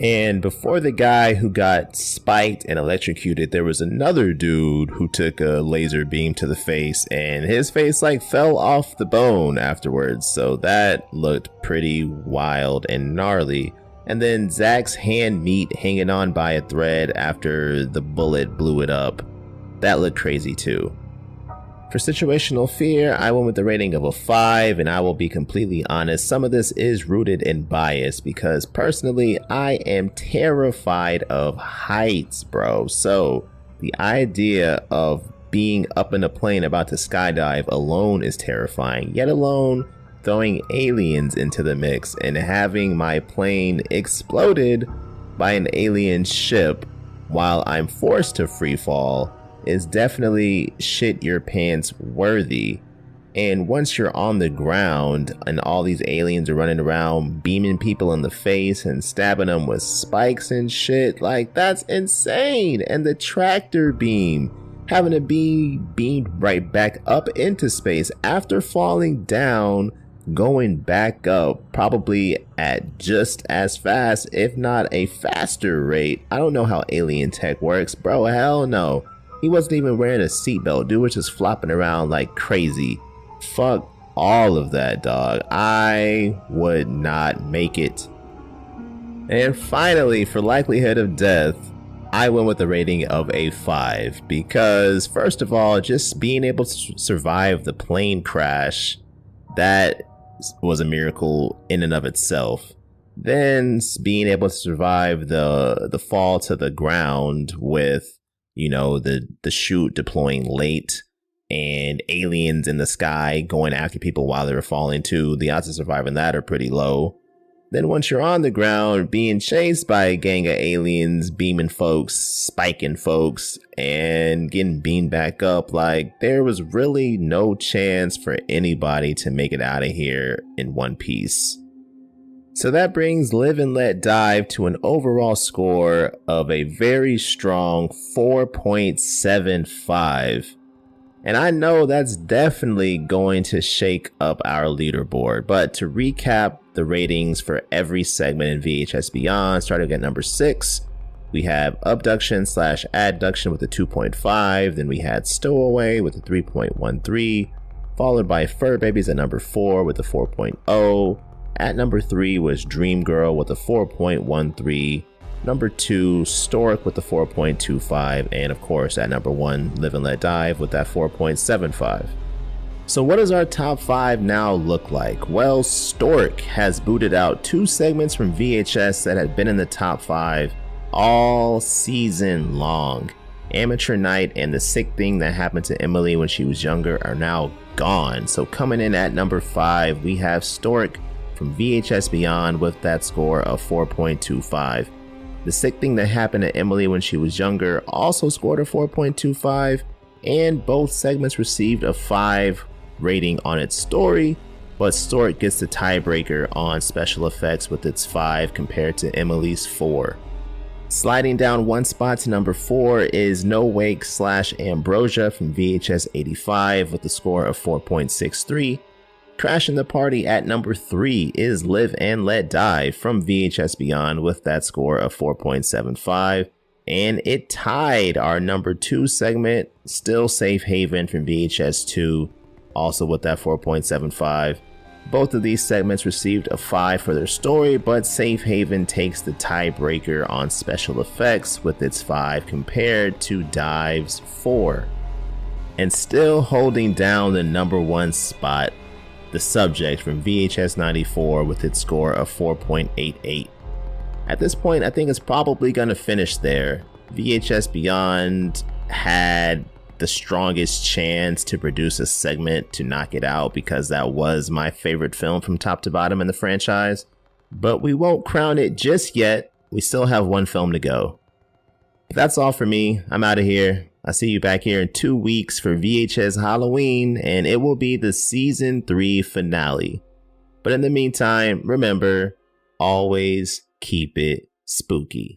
And before the guy who got spiked and electrocuted, there was another dude who took a laser beam to the face, and his face fell off the bone afterwards. So that looked pretty wild and gnarly. And then Zach's hand meat hanging on by a thread after the bullet blew it up. That looked crazy too. For situational fear, I went with the rating of a 5, and I will be completely honest, some of this is rooted in bias because personally, I am terrified of heights, bro. So the idea of being up in a plane about to skydive alone is terrifying, yet alone throwing aliens into the mix and having my plane exploded by an alien ship while I'm forced to free fall is definitely shit your pants worthy. And once you're on the ground and all these aliens are running around beaming people in the face and stabbing them with spikes and shit, that's insane. And the tractor beam, having to be beamed right back up into space after falling down, going back up probably at just as fast, if not a faster rate. I don't know how alien tech works, bro. Hell no. He wasn't even wearing a seatbelt. Dude was just flopping around like crazy. Fuck all of that, dog. I would not make it. And finally, for likelihood of death, I went with a rating of a 5 because, first of all, just being able to survive the plane crash, that was a miracle in and of itself. Then being able to survive the fall to the ground with the chute deploying late and aliens in the sky going after people while they were falling too. The odds of surviving that are pretty low. Then once you're on the ground, being chased by a gang of aliens, beaming folks, spiking folks, and getting beamed back up, there was really no chance for anybody to make it out of here in one piece. So that brings Live and Let Dive to an overall score of a very strong 4.75. And I know that's definitely going to shake up our leaderboard. But to recap the ratings for every segment in VHS Beyond, starting at number 6, we have Abduction/Adduction with a 2.5. Then we had Stowaway with a 3.13, followed by Fur Babies at number 4 with a 4.0. At number 3 was Dream Girl with a 4.13. Number 2, Stork with the 4.25. And of course, at number 1, Live and Let Dive with that 4.75. So what does our top 5 now look like? Well, Stork has booted out 2 segments from VHS that had been in the top 5 all season long. Amateur Night and The Sick Thing That Happened to Emily When She Was Younger are now gone. So coming in at number 5, we have Stork from VHS Beyond with that score of 4.25. The Sick Thing That Happened to Emily When She Was Younger also scored a 4.25, and both segments received a 5 rating on its story, but Stork gets the tiebreaker on special effects with its 5 compared to Emily's 4. Sliding down 1 spot to number 4 is No Wake/Ambrosia from VHS 85 with a score of 4.63. Crashing the party at number 3 is Live and Let Die from VHS Beyond with that score of 4.75. And it tied our number 2 segment, Still Safe Haven from VHS 2, also with that 4.75. Both of these segments received a 5 for their story, but Safe Haven takes the tiebreaker on special effects with its 5 compared to Dive's 4. And still holding down the number 1 spot, The Subject from VHS 94 with its score of 4.88. At this point, I think it's probably going to finish there. VHS Beyond had the strongest chance to produce a segment to knock it out because that was my favorite film from top to bottom in the franchise. But we won't crown it just yet. We still have one film to go. But that's all for me. I'm out of here. I'll see you back here in 2 weeks for VHS Halloween, and it will be the season 3 finale. But in the meantime, remember, always keep it spooky.